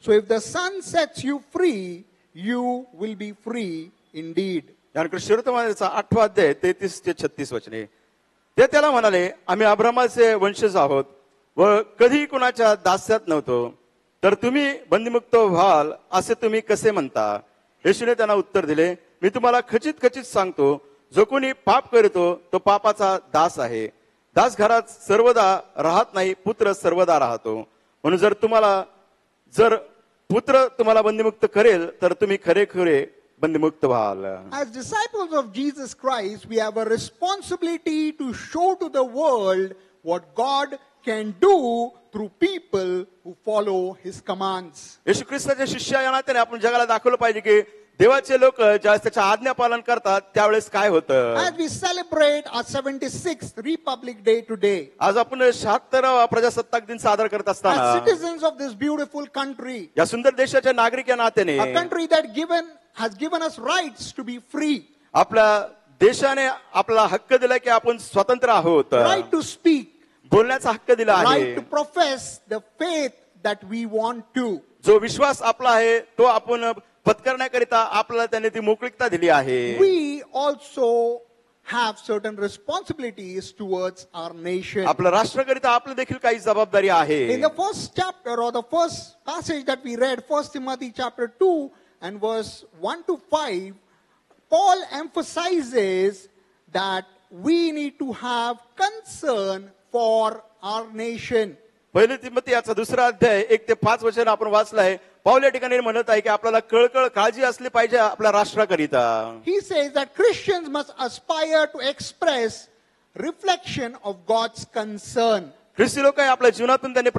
So if the son sets you free, you will be free indeed. यानंतर वर्तमानाचा 8वा अध्याय 33 ते 36 वचने. ते त्याला म्हणाले, आम्ही अब्रामाचे वंशज आहोत व कधी कुणाच्या दास्यात नव्हतो, तर तुम्ही बंदीमुक्त व्हाल असे तुम्ही कसे म्हणता? येशूने त्यांना उत्तर दिले, मी तुम्हाला खचित खचित सांगतो, जो कोणी पाप करतो तो पापाचा दास आहे. दास घरात सर्वदा राहत नाही, पुत्र सर्वदा राहतो. म्हणून जर पुत्र तुम्हाला बंदीमुक्त करेल तर तुम्ही खरे बंदीमुक्त व्हाल. As disciples of Jesus Christ, we have a responsibility to show to the world what God can do through people who follow his commands. येशू ख्रिस्ताच्या शिष्य या नात्याने आपण जगाला दाखवलं पाहिजे की देवाचे लोक ज्यावेळेस त्याच्या आज्ञा पालन करतात त्यावेळेस काय होतं. As we celebrate our 76th Republic Day today, आज आपण 76वा प्रजासत्ताक दिन साजरा करत as असताना citizens of this beautiful country, या सुंदर देशाच्या नागरिक या नात्याने a country that has given us rights to be free, आपल्या देशाने आपला हक्क दिला की आपण स्वतंत्र आहोत, right to speak, बोलण्याचा हक्क दिला right आहे, to profess the faith that we want to. जो विश्वास आपला आहे तो आपण पत्करण्याकरिता आपल्याला त्याने ती मोकळीकता दिली आहे. We also have certain responsibilities towards our nation. आपल्या राष्ट्राकरिता आपलं देखील काही जबाबदारी आहे. In the first chapter or the first passage that we read, 1 Timothy chapter 2 and verse 1 to 5, Paul emphasizes that we need to have concern for our nation. पहिले तिमोथी याचा दुसरा अध्याय 1 ते 5 वचन आपण वाचलाय. पाऊल या ठिकाणी म्हणत आहे की आपल्याला कळकळ काळजी असली पाहिजे आपल्या राष्ट्राकरिता. He says that Christians must aspire to express reflection of God's concern. ख्रिस्ती लोक आपल्या जीवनातून त्यांनी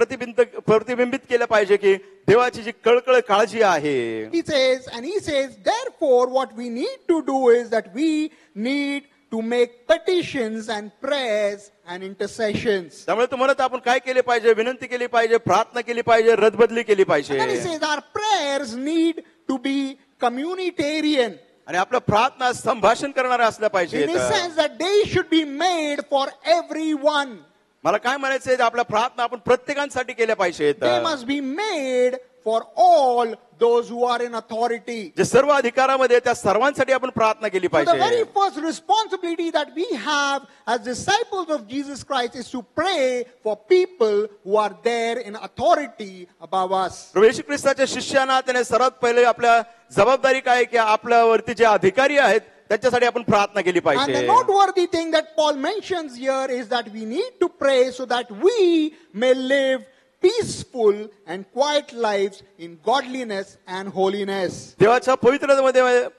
प्रतिबिंबित केलं पाहिजे की देवाची जी कळकळ काळजी आहे. He says, therefore what we need to do is that we need to make petitions and prayers and intercessions. त्यामुळे तो म्हणत आपण काय केले पाहिजे, विनंती केली पाहिजे, प्रार्थना केली पाहिजे, रदबदली केली पाहिजे. And then he says our prayers need to be communitarian. आणि आपल्या प्रार्थना संभाषण करणाऱ्या असल्या पाहिजे. In a sense that they should be made for everyone. मला काय म्हणायचंय, आपल्या प्रार्थना आपण प्रत्येकांसाठी केल्या पाहिजेत. They must be made for all those who are in authority. जे सर्व अधिकारामध्ये त्या सर्वांसाठी आपण प्रार्थना केली So the very पाहिजे. first responsibility that we have as disciples of Jesus Christ is to pray for people who are there in authority above us. प्रभू येशू ख्रिस्ताच्या शिष्यांना त्याने सर्वात पहिले आपल्या जबाबदारी काय आहे की आपल्यावरती जे अधिकारी आहेत त्यांच्यासाठी आपण प्रार्थना केली And the पाहिजे. noteworthy thing that Paul mentions here is that we need to pray so that we may live peaceful and quiet lives in godliness and holiness. देवाच्या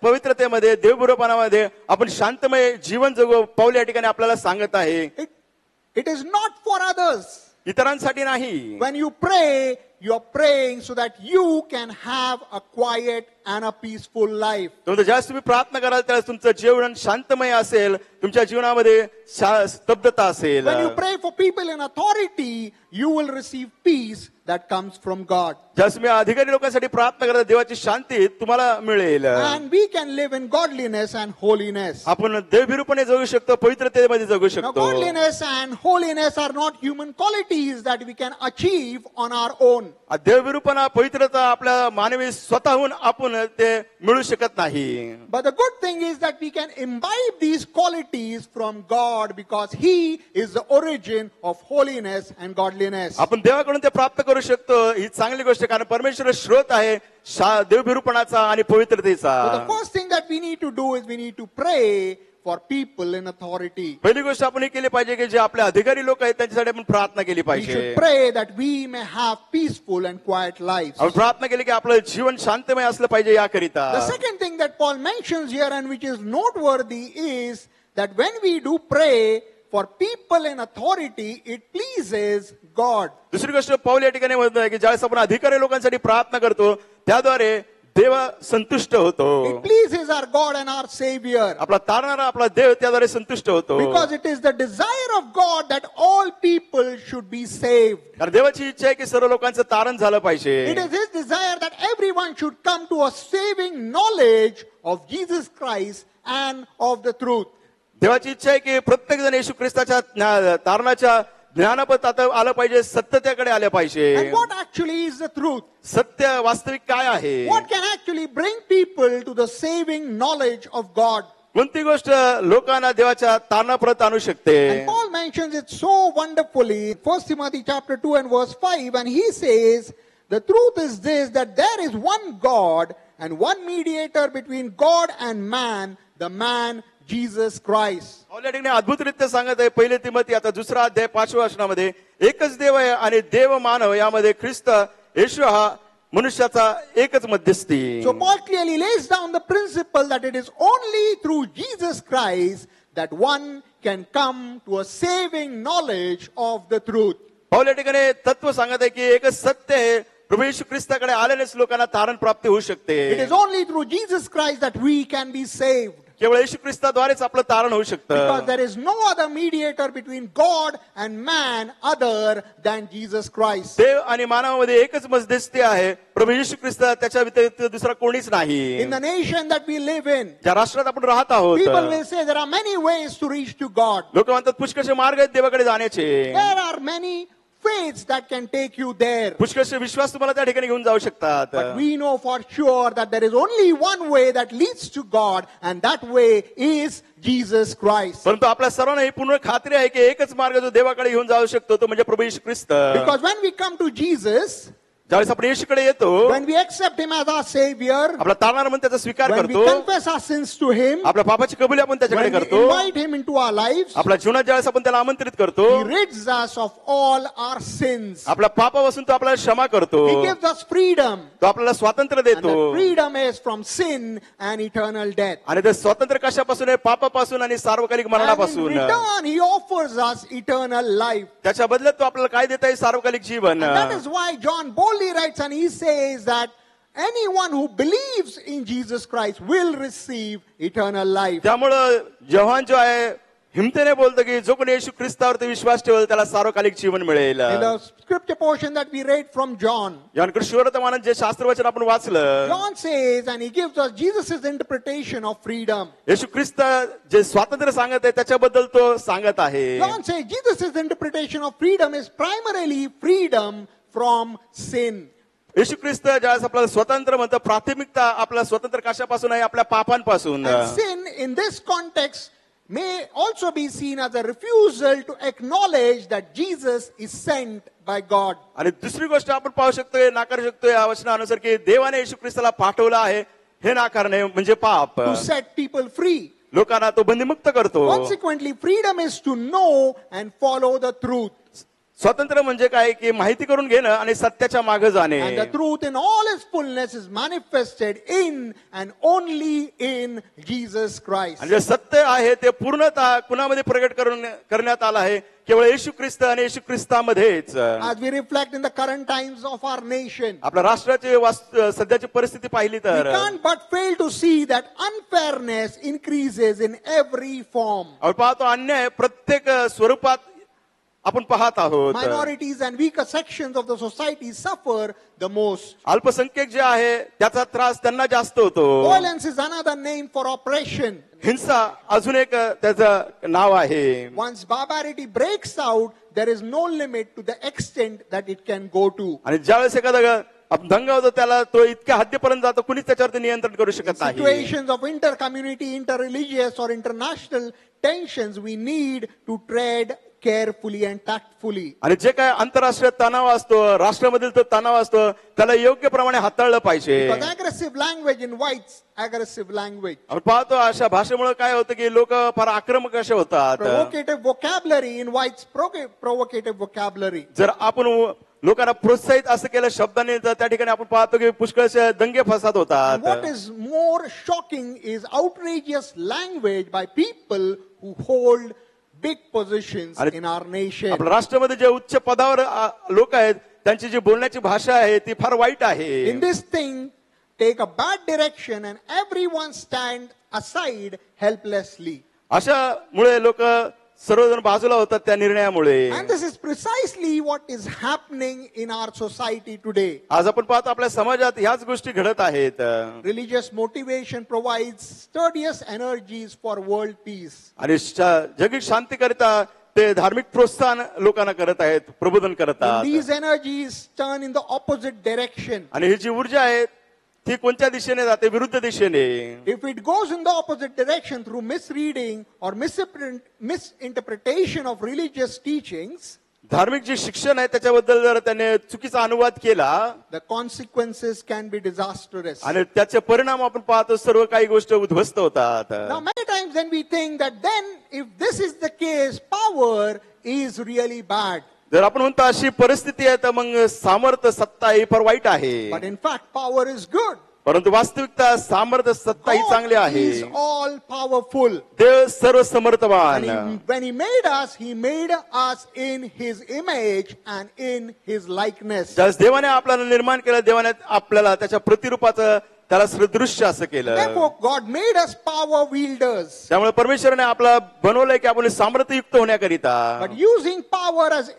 पवित्रतेमध्ये देवभूरपणामध्ये आपण शांतमय जीवन जगू. पाऊल या ठिकाणी आपल्याला सांगत आहे, It is not for others. इतरांसाठी नाही. When you pray, you are praying so that you can have a quiet and a peaceful life. ज्यावेळेस तुम्ही प्रार्थना कराल त्यावेळेस तुमचं जीवन शांतमय असेल, तुमच्या जीवनामध्ये स्तब्धता असेल. When you pray for people in authority, you will receive peace that comes from God. ज्यावेळेस तुम्ही अधिकारी लोकांसाठी प्रार्थना करता देवाची शांती तुम्हाला मिळेल. And we can live in godliness and holiness. आपण देवभिरूपणे जगू शकतो, पवित्रतेमध्ये जगू Now, शकतो. godliness and holiness are not human qualities that we can achieve on our own. देवभिरूपणा, पवित्रता आपल्या मानवी स्वतःहून आपण ते मिळू शकत नाही. But the good thing is that we can imbibe these qualities from God because He is the origin of holiness and godliness. आपण देवाकडून ते प्राप्त करू शकतो. ही चांगली गोष्ट आहे, कारण परमेश्वर स्रोत आहे देवभिरूपणाचा आणि पवित्रतेचा. So the first thing that we need to do is we need to pray for people in authority. पहिली गोष्ट आपण ही केली पाहिजे की जे आपले अधिकारी लोक आहेत त्यांच्यासाठी आपण प्रार्थना केली We पाहिजे. should pray that we may have peaceful and quiet lives. आपण प्रार्थना केली की आपलं जीवन शांतमय असलं पाहिजे याकरिता. The second thing that Paul mentions here and which is noteworthy is that when we do pray for people in authority, it pleases God. दुसरी गोष्ट पाऊल या ठिकाणी म्हणत आहे की ज्यावेळेस आपण अधिकारी लोकांसाठी प्रार्थना करतो त्याद्वारे देव संतुष्ट होतो. It pleases our God and our Savior. आपला तारणारा आपला देव त्याद्वारे संतुष्ट होतो. Because it is the desire of God that all people should be saved. कारण देवाची इच्छा आहे की सर्व लोकांचं तारण झालं पाहिजे. It is His desire that everyone should come to a saving knowledge of Jesus Christ and of the truth. देवाची इच्छा आहे की प्रत्येक जण येशू ख्रिस्ताच्या तारणाच्या ज्ञानापत आता आलं पाहिजे, सत्यतेकडे आलं पाहिजे. And what actually is the truth? सत्य वास्तविक काय आहे? What can actually bring people to the saving knowledge of God? कोणती गोष्ट लोकांना देवाच्या तारणापर्यंत आणू शकते? And Paul mentions it so wonderfully in 1 Timothy chapter 2 and verse 5, and he says, the truth is this, that there is one God and one mediator between God and man, the man Jesus Christ. पाऊल या ठिकाणी अद्भुतरित्या सांगत आहे. पहिले तिमोथी आता दुसरा अध्याय 5व्या वचनामध्ये एकच देव आहे आणि देव मानव यामध्ये ख्रिस्त येशू हा मनुष्याचा एकच मध्यस्थी. So Paul clearly lays down the principle that it is only through Jesus Christ that one can come to a saving knowledge of the truth. पाऊल या ठिकाणी तत्व सांगत आहे की एकच सत्य आहे, प्रभू येशू ख्रिस्ताकडे आल्यानेच लोकांना तारण प्राप्ती होऊ शकते. It is only through Jesus Christ that we can be saved. केवळ येशू ख्रिस्ताद्वारेच आपलं तारण होऊ शकतं. Because there is no other mediator between God and man other than Jesus Christ. देव आणि मानवामध्ये एकच मध्यस्थी आहे, प्रभू येशू ख्रिस्त. त्याच्या व्यतिरिक्त दुसरा कोणीच नाही. In the nation that we live in, ज्या राष्ट्रात आपण राहत आहोत people will say there are many ways to reach to God. लोक म्हणतात पुष्कळचे मार्ग आहेत देवाकडे जाण्याचे. There are many faiths that can take you there. पुष्कळचे विश्वास तुम्हाला त्या ठिकाणी घेऊन जाऊ शकतात. But we know for sure that there is only one way that leads to God, and that way is Jesus Christ. परंतु आपल्या सर्वांना ही पूर्ण खात्री आहे की एकच मार्ग जो देवाकडे घेऊन जाऊ शकतो तो म्हणजे प्रभू येशू ख्रिस्त. Because when we come to Jesus, ज्यावेळेस आपण येशूकडे येतो, when we accept Him as our Savior, आपला तारणारा म्हणून त्याचा स्वीकार when we करतो, confess our sins to Him, आपल्या पापाची कबुली आपण त्याच्याकडे when we करतो, invite Him into our lives, आपल्या जीवनात ज्यावेळेस आपण त्याला आमंत्रित करतो, He rids us of all our sins. आपल्या पापापासून तो आपल्याला क्षमा करतो, He gives us freedom. तो आपल्याला स्वातंत्र्य And देतो. that freedom is from sin and eternal death. आणि ते स्वातंत्र्य कशापासून आहे? पापापासून आणि सार्वकालिक And in मरणापासून. return, He offers us eternal life. त्याच्या बदल्यात तो आपल्याला काय देत आहे? सार्वकालिक जीवन. And that is why John boldly writes and he says that anyone who believes in Jesus Christ will receive eternal life. त्यामुळं जवान जो आहे हिमतेने बोलतो की जो कोणी येशू ख्रिस्तावरती विश्वास ठेवेल त्याला सार्वकालिक जीवन मिळेल. In the scripture portion that we read from John, यानकडे शिववर्तमानात जे शास्त्रवचन आपण वाचलं, John says, and he gives us Jesus' interpretation of freedom. येशू ख्रिस्त जे स्वातंत्र्य सांगत आहे त्याच्याबद्दल तो सांगत आहे. John says Jesus' interpretation of freedom is primarily freedom from sin. येशू ख्रिस्त ज्यावेळेस आपल्याला स्वतंत्र म्हणतं, प्राथमिकता आपला स्वतंत्र कशापासून आहे? आपल्या पापांपासून. And sin in this context may also be seen as a refusal to acknowledge that Jesus is sent by God. आणि दुसरी गोष्ट आपण पाहू शकतोय, नाकारू शकतोय या वचनानुसार की देवाने येशू ख्रिस्ताला पाठवलं आहे हे नाकारणे म्हणजे पाप. To set people free. लोकांना तो बंदीमुक्त करतो. Consequently, freedom is to know and follow the truth. स्वातंत्र्य म्हणजे काय की माहिती करून घेणं आणि सत्याच्या मागे जाणे. And the truth in all its fullness is manifested in and only in Jesus Christ. आणि जे सत्य आहे ते पूर्णतः कुणामध्ये प्रगट करण्यात आलं आहे? केवळ येशू ख्रिस्त आणि येशू ख्रिस्तामध्येच. As we reflect in the current times of our nation, आपल्या राष्ट्राची सध्याची परिस्थिती पाहिली we तर can't but fail to see that unfairness increases in every form. आपण पाहतो अन्याय प्रत्येक स्वरूपात आपण पाहत आहोत. Minorities and weaker sections of the society suffer the most. अल्पसंख्याक जे आहे त्याचा त्रास त्यांना जास्त होतो. Violence is another name for oppression. हिंसा अजून एक त्याचं नाव आहे. Once barbarity breaks out, there is no limit to the extent that it can go to. आणि ज्यावेळेस एखादा दंगा होतो त्याला तो इतक्या हद्दीपर्यंत जातो, कुणीच त्याच्यावरती नियंत्रण करू शकत नाही. Situations of inter-community, inter-religious or international tensions, we need to tread carefully and tactfully. आणि जे काय आंतरराष्ट्रीय तणाव असतो, राष्ट्रामधील तो तणाव असतो, त्याला योग्य प्रमाणे हाताळलं पाहिजे. Because aggressive language invites aggressive language. आपण पाहतो अशा भाषेमुळे काय होतं की लोक फार आक्रमक असे होतात. Provocative vocabulary invites provocative vocabulary. जर आपण लोकांना प्रोत्साहित असं केलं शब्दाने तर त्या ठिकाणी आपण पाहतो की पुष्कळसे दंगे फसाद And होतात. what is more shocking is outrageous language by people who hold big positions in our nation. आपल्या राष्ट्रामध्ये जे उच्च पदावर लोक आहेत त्यांची जी बोलण्याची भाषा आहे ती फार वाईट आहे. In this thing, take a bad direction and everyone stand aside helplessly. अशामुळे लोक सर्वजण बाजूला होतात त्या निर्णयामुळे. And this is precisely what is happening in our society today. आज आपण पाहतो आपल्या समाजात ह्याच गोष्टी घडत आहेत. Religious motivation provides sturdiest energies for world peace. आणि जगिक शांतीकरिता ते धार्मिक प्रोत्साहन लोकांना करत आहेत, प्रबोधन When करतात. these energies turn in the opposite direction, आणि ही जी ऊर्जा आहे ती कोणत्या दिशेने जाते? विरुद्ध दिशेने. if it goes in the opposite direction through misreading or misinterpretation of religious teachings, धार्मिक जे शिक्षण आहे त्याच्याबद्दल जर त्याने चुकीचा अनुवाद केला the consequences can be disastrous. आणि त्याचे परिणाम आपण पाहतो सर्व काही गोष्ट उद्ध्वस्त होतात. Now, many times when we think that then, if this is the case, power is really bad. जर आपण म्हणतो अशी परिस्थिती आहे तर मग सामर्थ्य सत्ता ही फार वाईट आहे. But in fact, power is good. परंतु वास्तविकता सामर्थ्य सत्ता ही चांगली God आहे. is all powerful. Dev serve And समर्थवान. when he made us in his image and in his likeness. ज्यावेळेस देवाने आपल्याला निर्माण केलं, देवाने आपल्याला त्याच्या प्रतिरूपाचं त्याला सदृश्य असं केलं. Therefore, God made us power wielders. त्यामुळे परमेश्वराने आपला बनवलंय की आपण सामर्थ्ययुक्त होण्याकरिता. But using power as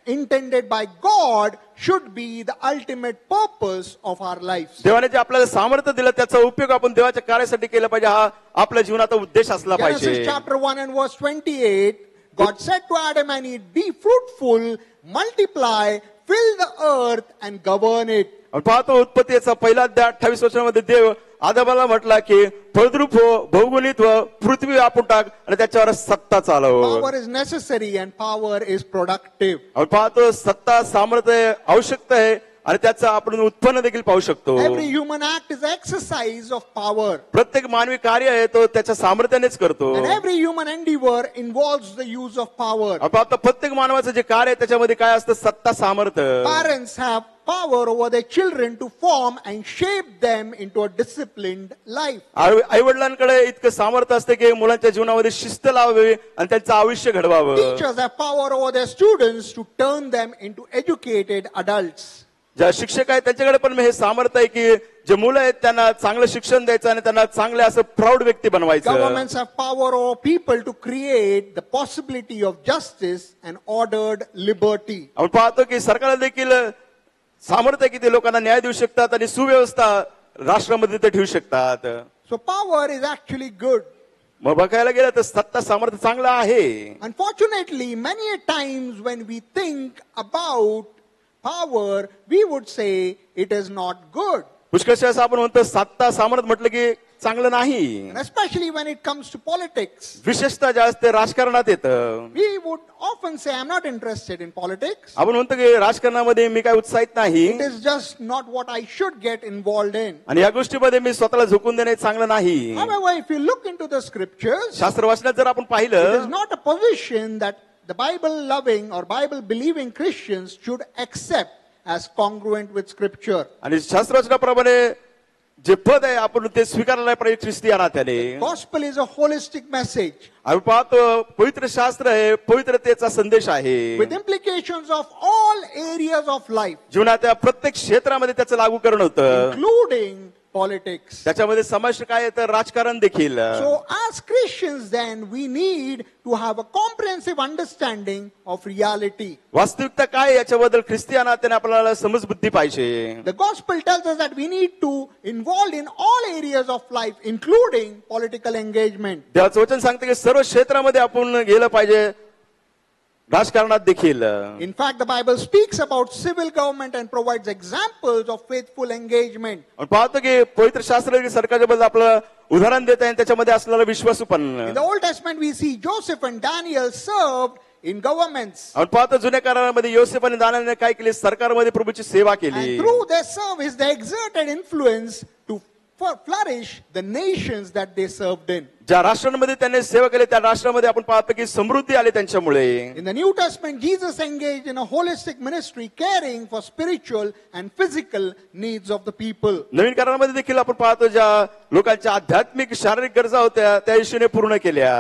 intended by God should be the ultimate purpose of our lives. देवाने जे आपल्याला सामर्थ्य दिलं त्याचा उपयोग आपण देवाच्या कार्यासाठी केला पाहिजे, हा आपल्या जीवनाचा उद्देश असला Genesis पाहिजे. chapter 1 and verse 28, God said to Adam and Eve, be fruitful, multiply, fill the earth and govern it. आपण पाहतो उत्पत्तीचा पहिला अध्याय 28 वचनामध्ये देव आदामाला म्हटला की फळद्रूप हो, बहुगुणित हो, पृथ्वी व्यापून टाक आणि त्याच्यावर सत्ता चालव. Power is necessary and power is productive. आपण पाहतो सत्ता सामर्थ्य आवश्यकता आहे आणि त्याचं आपण उत्पन्न देखील पाहू शकतो. Every human act is exercise of power. प्रत्येक मानवी कार्य आहे तो त्याच्या सामर्थ्यानेच करतो. And every human endeavor involves the use of power. आपण पाहतो प्रत्येक मानवाचं जे कार्य आहे त्याच्यामध्ये काय असतं? सत्ता, सामर्थ्य. Parents have power over their children to form and shape them into a disciplined life. आई वडिलांकडे इतकं सामर्थ्य असते की मुलांच्या जीवनामध्ये शिस्त लावावी आणि त्यांचं आयुष्य घडवावं. Teachers have power over their students to turn them into educated adults. ज्या शिक्षक आहेत त्यांच्याकडे पण हे सामर्थ्य आहे की जे मुलं आहेत त्यांना चांगलं शिक्षण द्यायचं आणि त्यांना चांगले असं प्राऊड व्यक्ती बनवायचं. Governments have power over people to create the possibility of justice and ordered liberty. आपण पाहतो की सरकारला देखील सामर्थ्य आहे की ते लोकांना न्याय देऊ शकतात आणि सुव्यवस्था राष्ट्रामध्ये ते ठेवू शकतात. So power is actually good. मग बघायला गेलं तर सत्ता सामर्थ्य चांगलं आहे. Unfortunately, many a times when we think about power, we would say it is not good. पुष्कळशा असं आपण म्हणतो सत्ता सामर्थ म्हटलं की चांगलं नाही. And especially when it comes to politics. विशेषतः जास्त राजकारणात येतं. We would often say, I'm not interested in politics. आपण म्हणतो की राजकारणामध्ये मी काय उत्साहित नाही It is just not what I should get involved in. आणि या गोष्टीमध्ये मी स्वतःला झोकून देणे चांगलं नाही. However, if you look into the scriptures, शास्त्र वाचनात जर आपण it पाहिलं is not a position that the Bible loving or Bible believing Christians should accept as congruent with scripture. आणि शास्त्र वाचनाप्रमाणे जे पद आहे आपण ते स्वीकारलं पाहिजे ख्रिस्ती नात्याने. Gospel is a holistic message आपण पाहतो पवित्र शास्त्र हे पवित्रतेचा संदेश आहे. with implications of all areas of life, जीवनाच्या प्रत्येक क्षेत्रामध्ये त्याचं लागूकरण होतं. including politics. त्याच्यामध्ये समाविष्ट काय आहे तर राजकारण देखील. So as Christians then, we need to have a comprehensive understanding of reality. वास्तविकता काय आहे याच्याबद्दल ख्रिस्ती नात्याने आपल्याला समजबुद्धी पाहिजे. The gospel tells us that we need to involve in all areas of life, including political engagement. देवाचं वचन सांगते की सर्व क्षेत्रामध्ये आपण गेलं पाहिजे, राजकारणात देखील. In fact, the Bible speaks about civil government and provides examples of faithful engagement. आपण पाहतो की पवित्र शास्त्र सरकारच्या बद्दल आपलं उदाहरण देत आहे आणि त्याच्यामध्ये असलेला विश्वासू पण. In the Old Testament, we see Joseph and Daniel served in governments. आपण पाहतो जुन्या काळामध्ये योसेफ आणि दानिएलने काय केले, सरकारमध्ये प्रभूची सेवा केली. And through their service, they exerted influence to flourish the nations that they served in. ज्या राष्ट्रांमध्ये त्यांनी सेवा केली त्या राष्ट्रामध्ये आपण पाहतो की समृद्धी आली त्यांच्यामुळे. In the New Testament, Jesus engaged in a holistic ministry, caring for spiritual and physical needs of the people. नवीन काळामध्ये देखील आपण पाहतो ज्या लोकांच्या आध्यात्मिक शारीरिक गरजा होत्या त्या येशूने पूर्ण केल्या.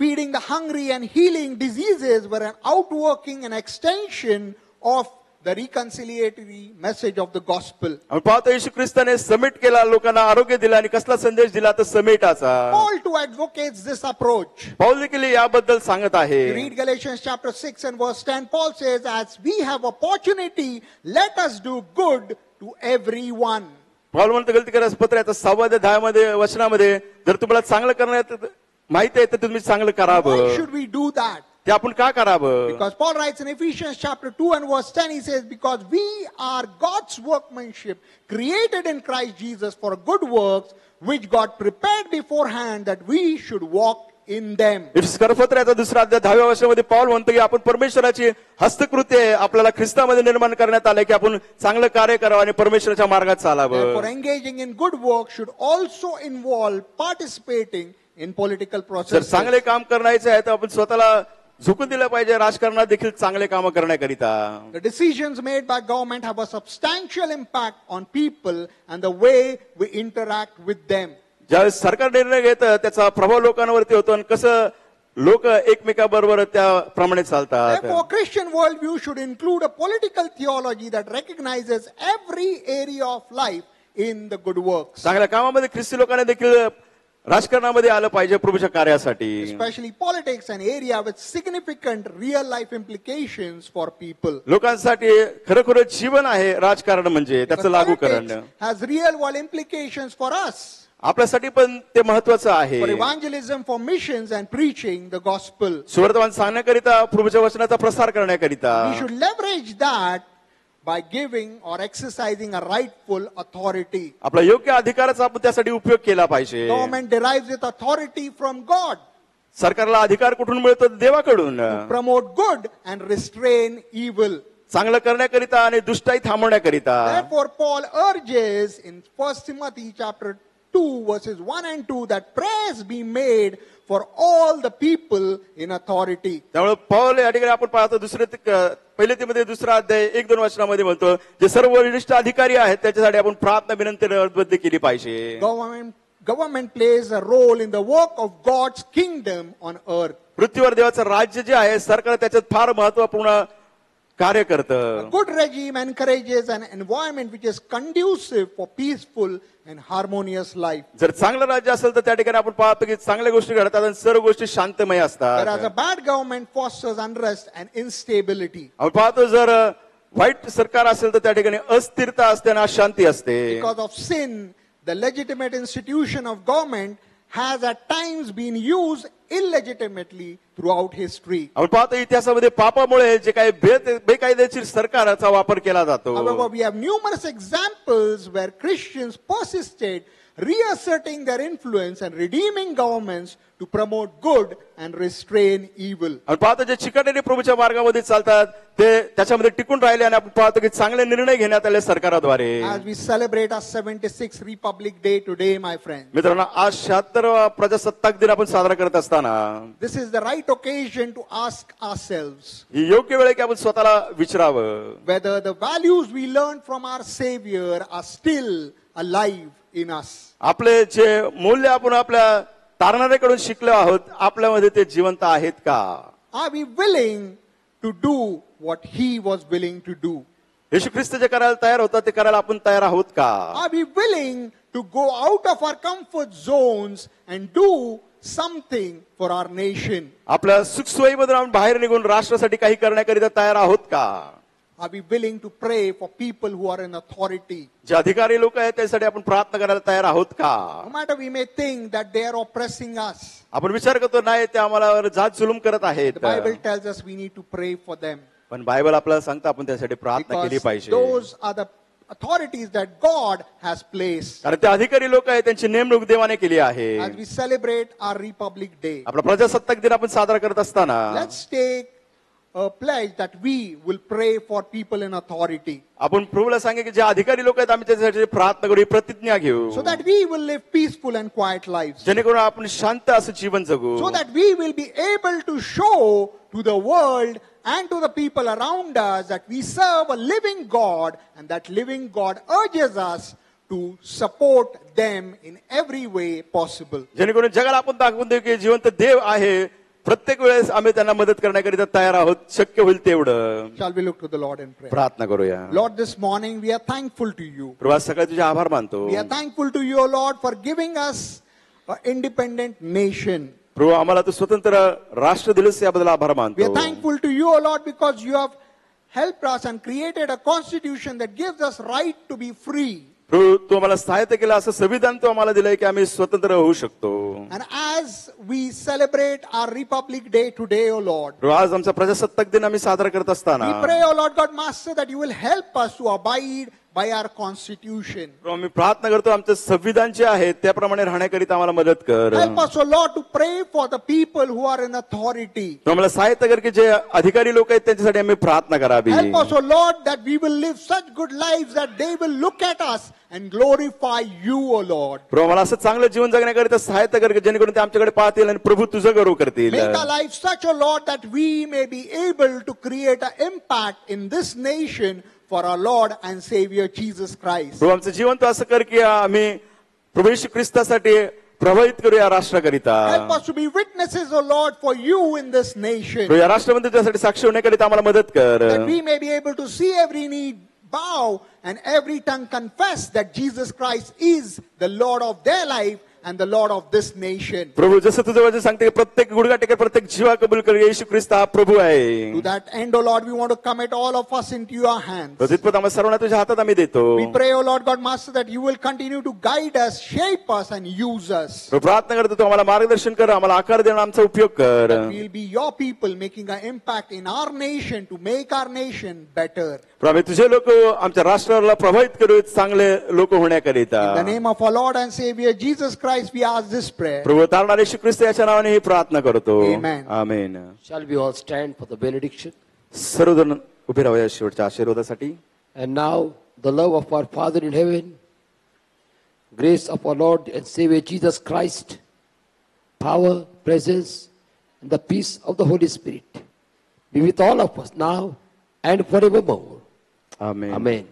Feeding the hungry and healing diseases were an outworking and extension of the reconciliatory message of the gospel. आपण पाहतो येशू ख्रिस्ताने समेट केला, लोकांना आरोग्य दिला आणि कसला संदेश दिला तर समेटाचा. Paul too advocates this approach. Paul देखील याबद्दल सांगत आहे. You read Galatians chapter 6 and verse 10, Paul says, as we have opportunity, let us do good to everyone. Paul म्हणतो गलती पत्राच्या 6व्या अध्यायामध्ये वचनामध्ये जर तुम्हाला चांगलं करण्यात माहिती आहे तर तुम्ही चांगलं Why करावं. should we do that? ते आपण का करावं. Because Paul writes in Ephesians chapter 2 and verse 10, he says, because we are God's workmanship, created in Christ Jesus for good works, which God prepared beforehand that we should walk in them. पत्राचा 2रा अध्याय 10व्या वर्षामध्ये पौल म्हणतो की आपण परमेश्वराची हस्तकृती आहे, आपल्याला ख्रिस्तामध्ये निर्माण करण्यात आले की आपण चांगलं कार्य करावं आणि परमेश्वराच्या मार्गात चालावं. Therefore, engaging in good work should also involve participating in political जर processes. चांगले काम करायचे आहे तर आपण स्वतःला झुकून दिलं पाहिजे राजकारणात देखील चांगले काम करण्याकरिता. The decisions made by government have a substantial impact on people and the way we interact with them. ज्यावेळेस सरकार निर्णय घेतं त्याचा प्रभाव लोकांवरती होतो आणि कसं लोक एकमेकाबरोबर त्याप्रमाणे चालतात. Therefore, Christian worldview should include a political theology that recognizes every area of life in the good works. चांगल्या कामामध्ये ख्रिस्ती लोकांना देखील राजकारणामध्ये आलं पाहिजे प्रभूच्या कार्यासाठी. Especially politics, an area with significant real life implications for people. लोकांसाठी खरोखर जीवन आहे राजकारण म्हणजे त्याचं लागू करणं. Politics has real world implications for us. आपल्यासाठी पण ते महत्वाचं आहे. For evangelism, for missions and preaching the gospel. सुवर्तमान सांगण्याकरिता प्रभूच्या वचनाचा प्रसार करण्याकरिता. We should leverage that by giving or exercising a rightful authority. आपला योग्य अधिकाराचा आपण त्यासाठी उपयोग केला पाहिजे. Government derives its authority from God. सरकारला अधिकार कुठून मिळतो देवाकडून. Promote good and restrain evil. चांगलं करण्याकरिता आणि दुष्टाई थांबवण्याकरिता. Therefore, Paul urges in 1 Timothy chapter 2 verses 1 and 2 that prayers be made for all the people in authority. त्यामुळे पौल या ठिकाणी आपण पाहतो पहिले तिमध्ये 2रा अध्याय 1-2 वचनामध्ये म्हणतो जे सर्व वरिष्ठ अधिकारी आहेत त्याच्यासाठी आपण प्रार्थना विनंती केली पाहिजे. Government plays a role in the work of God's kingdom on earth. पृथ्वीवर देवाचं राज्य जे आहे सरकार त्याच्यात फार महत्वपूर्ण कार्य करतं. Good regime encourages an environment which is conducive for peaceful and harmonious life. जर चांगलं राज्य असेल तर त्या ठिकाणी आपण पाहतो की चांगल्या गोष्टी घडतात आणि सर्व गोष्टी शांतमय असतात. Whereas a bad government fosters unrest and instability. आपण पाहतो जर वाईट सरकार असेल तर त्या ठिकाणी अस्थिरता असते आणि अशांती असते. Because of sin, the legitimate institution of government has at times been used illegitimately throughout history. आपण पाहतो इतिहासामध्ये पापामुळे जे काही बेकायदेशीर सरकाराचा वापर केला जातो. However, we have numerous examples where Christians persisted, reasserting their influence and redeeming governments to promote good and restrain evil. आपण पाहतो जे चिकाटीने प्रभूच्या मार्गामध्ये चालतात ते त्याच्यामध्ये टिकून राहिले आणि आपण पाहतो की चांगले निर्णय घेण्यात आले सरकाराद्वारे. As we celebrate our 76th Republic Day today, my friends, मित्रांनो, आज 76वा प्रजासत्ताक दिन आपण साजरा करत असताना this is the right occasion to ask ourselves ही योग्य वेळ आहे की आपण स्वतःला विचारावं whether the values we learned from our Savior are still alive in us. आपले जे मूल्य आपण आपल्या तारणाऱ्याकडून शिकलो आहोत आपल्यामध्ये ते जिवंत आहेत का. Are we willing to do what he was willing to do? येशू ख्रिस्त जे करायला तयार होता ते करायला आपण तयार आहोत का. Are we willing to go out of our comfort zones and do something for our nation? आपल्या सुखसोयीमधून आपण बाहेर निघून राष्ट्रासाठी काही करण्याकरिता तयार आहोत का. Are we willing to pray for people who are in authority? जे अधिकारी लोक आहेत त्यासाठी आपण प्रार्थना करायला तयार आहोत का. No matter we may think that they are oppressing us, आपण विचार करतो नाही ते आम्हाला जात जुलूम करत आहेत, the Bible tells us we need to pray for them. पण बायबल आपल्याला सांगतं आपण त्यासाठी प्रार्थना केली Because पाहिजे. those are the authorities that God has placed. कारण ते अधिकारी लोक आहेत त्यांची नेमणूक देवाने केली आहे. As we celebrate our Republic Day, आपला प्रजासत्ताक दिन आपण साजरा करत असताना let's take a pledge that we will pray for people in authority, आपण प्रभूला सांगे की जे अधिकारी लोक आहेत आम्ही त्याच्यासाठी प्रार्थना करू, ही प्रतिज्ञा घेऊ, so that we will live peaceful and quiet lives, जेणेकरून आपण शांत असं जीवन जगू, so that we will be able to show to the world and to the people around us that we serve a living God, and that living God urges us to support them in every way possible. जेणेकरून जगाला आपण दाखवून देऊ की जिवंत देव आहे, प्रत्येक वेळेस आम्ही त्यांना मदत करण्याकरिता तयार आहोत, शक्य होईल तेवढं. Shall we look to the Lord in prayer? प्रार्थना करूया. Lord, this morning we are thankful to you. प्रभू, आज सकाळी तुझे आभार मानतो. We are thankful to you, O Lord, for giving us an independent nation. प्रभू, आम्हाला तू स्वतंत्र राष्ट्र दिलंस याबद्दल आभार We मानतो. are thankful to you, O Lord, because you have helped us and created a constitution that gives us right to be free. प्रभू, तू आम्हाला सहायता केलं, असं संविधान तू आम्हाला दिलंय की आम्ही स्वतंत्र होऊ शकतो. And as we celebrate our Republic Day today, O Lord, प्रभू, आज आमचा प्रजासत्ताक दिन आम्ही साजरा करत असताना we pray, O Lord God Master, that you will help us to abide by our constitution. प्रभू, आम्ही प्रार्थना करतो आमचं संविधान जे आहे त्याप्रमाणे राहण्याकरिता आम्हाला मदत कर. Help us, O Lord, to pray for the people who are in authority. तू आम्हाला सहायता कर की जे अधिकारी लोक आहेत त्यांच्यासाठी आम्ही प्रार्थना करावी. Help us, O Lord, that we will live such good lives that they will look at us and glorify you, O Lord. प्रभू, आम्हाला असं चांगलं जीवन जगण्याकरिता सहायता कर की जेणेकरून ते आमच्याकडे पाहतील आणि प्रभू तुझं गौरव करतील. Make our lives such, O Lord, that we may be able to create an impact in this nation for our Lord and Savior Jesus Christ. प्रभू, आमचं जीवन तर असं कर की आम्ही प्रभू येशू ख्रिस्तासाठी प्रभावित करूया राष्ट्राकरिता. Help us to be witnesses, O Lord, for you in this nation. प्रभू, या राष्ट्रामध्ये त्यासाठी साक्षी होण्याकरिता आम्हाला मदत कर. That we may be able to see every knee bow and every tongue confess that Jesus Christ is the Lord of their life and the Lord of this nation. प्रभू, जसं तुझं वचन सांगते की प्रत्येक गुडघा टेकेल, प्रत्येक जीवा कबूल कर, येशू ख्रिस्त हा प्रभू आहे. To that end, O Lord, we want to commit all of us into your hands. तिथपत आम्हाला सर्वांना तुझ्या हातात आम्ही देतो. We pray, O Lord God Master, that you will continue to guide us, shape us, and use us. प्रभू, प्रार्थना करतो तू आम्हाला मार्गदर्शन कर, आम्हाला आकार देणं आमचा उपयोग कर. We'll be your people making an impact in our nation to make our nation better. प्रभू, आम्ही तुझे लोक आमच्या राष्ट्राला प्रभावित करू, चांगले लोक होण्याकरिता. In the name of our Lord and Savior Jesus Christ, we ask this prayer. प्रभू, तारणारे येशू ख्रिस्त याच्या नावाने ही प्रार्थना करतो. Amen. Amen. Shall we all stand for the benediction? सर्वजण उभे राहूया शेवटच्या आशीर्वादासाठी. And now, the love of our Father in heaven, grace of our Lord and Savior Jesus Christ, power, presence, and the peace of the Holy Spirit be with all of us now and forevermore. Amen. Amen.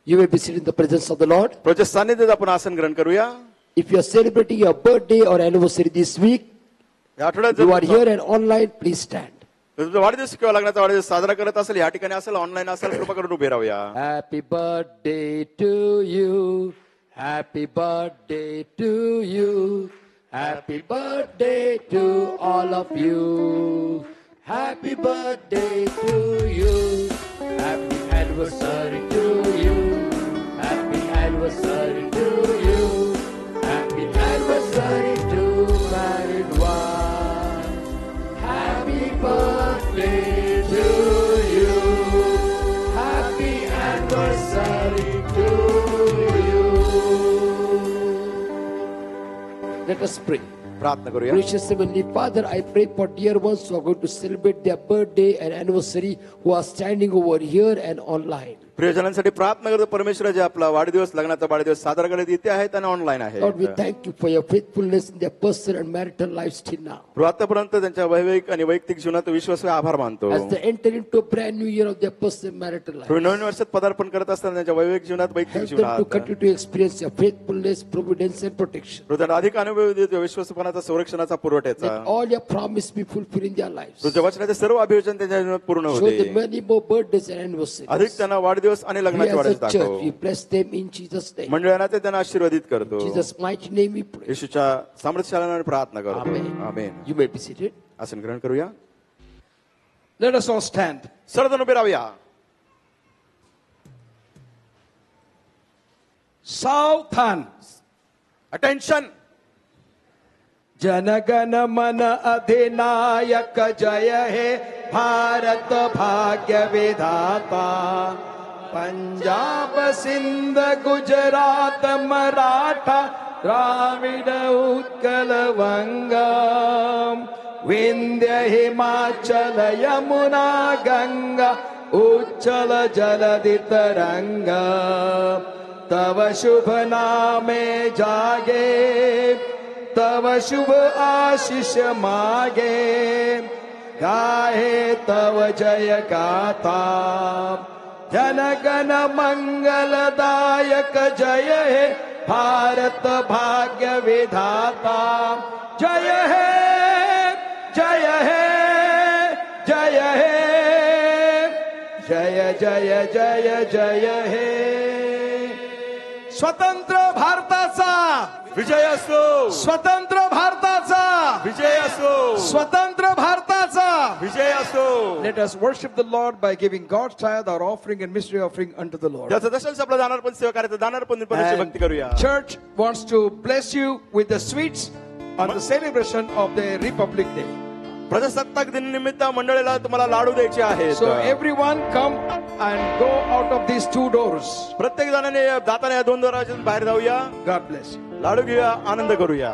You may be seated in the presence of the Lord. प्रभूच्या सान्निध्यात आपण आसन ग्रहण करूया. If you are celebrating your birthday or anniversary this week, या आठवड्यात you are जर here and online, please stand. तुमचा वाढदिवस किंवा लग्नाचा वाढदिवस साजरा करत असेल, या ठिकाणी असेल, ऑनलाईन असेल, कृपा करून उभे राहूया. Happy birthday to you. Happy birthday to you. Happy birthday to all of you. Happy birthday to you. Happy anniversary to you. Happy anniversary to you. Happy anniversary to Let us pray. प्रार्थना करूया. Gracious Heavenly Father, I pray for dear ones who are going to celebrate their birthday and anniversary, who are standing over here and online. प्रियजनांसाठी प्रार्थना करतो परमेश्वर जे आपला वाढदिवस लग्नाचा वाढदिवस साजरा करत इथे आहेत आणि ऑनलाईन आहे. Lord, we thank you for your faithfulness in their personal and marital lives till now. आतापर्यंत त्यांच्या वैवाहिक आणि वैयक्तिक जीवनात विश्वास आभार मानतो. As they enter into a brand new year of their personal and marital life, नवीन वर्षात पदार्पण करत असताना त्यांच्या वैवाहिक जीवनात वैयक्तिक help them to जीवनात continue to experience your faithfulness, providence and protection. त्यांना अधिक अनुभव देतो विश्वासपणाचा संरक्षणाचा पुरवठ्याचा. Let all your promise be fulfilled in their lives. तुझ्या वचनाचे सर्व अभिवचन त्यांच्या जीवनात पूर्ण Show them होते. many more birthdays and anniversaries. अधिक त्यांना वाढदिवस आणि लग्नाचे We as वाढदिवस a church, दाखव. we bless them in Jesus' name. मंडळांना ते त्यांना आशीर्वादित करतो. In Jesus' mighty name we pray. येशूच्या सामर्थ्यशालीने प्रार्थना करतो. Amen. Amen. You may be seated. आसन ग्रहण करूया. Let us all stand. सर्वजण उभे राहूया. Sauthan. अटेन्शन. जनगण मन अधिनायक जय हे भारत भाग्य विधाता. पंजाब सिंध गुजरात मराठा द्राविड उत्कल वंगा. विंध्य हिमाचल यमुना गंगा उच्चल जलधि तरंगा. तव शुभ नामे जागे तव शुभ आशीष मागे. गाहे तव जय गाथा. जनगण मंगलदायक जय हे भारत भाग्य विधाता. जय हे जय हे जय हे जय जय जय जय हे. स्वतंत्र भारताचा विजय असो. स्वतंत्र भारताचा विजय असो. स्वतंत्र भारताचा विजय असो. Let us worship the Lord by giving God's tithe, our offering and mystery offering unto the Lord. त्याचं दशंश आपलं दानार्पण सेवा करायचं. दानार्पण भक्ती करूया. And church wants to bless you with the sweets on the celebration of the Republic Day. प्रजासत्ताक दिन निमित्त मंडळीला तुम्हाला लाडू द्यायचे आहेत. So everyone come and go out of these two doors. प्रत्येक जणाने दाताने या दोन दारातून बाहेर जाऊया. God bless you. लाडू घेऊया, आनंद करूया.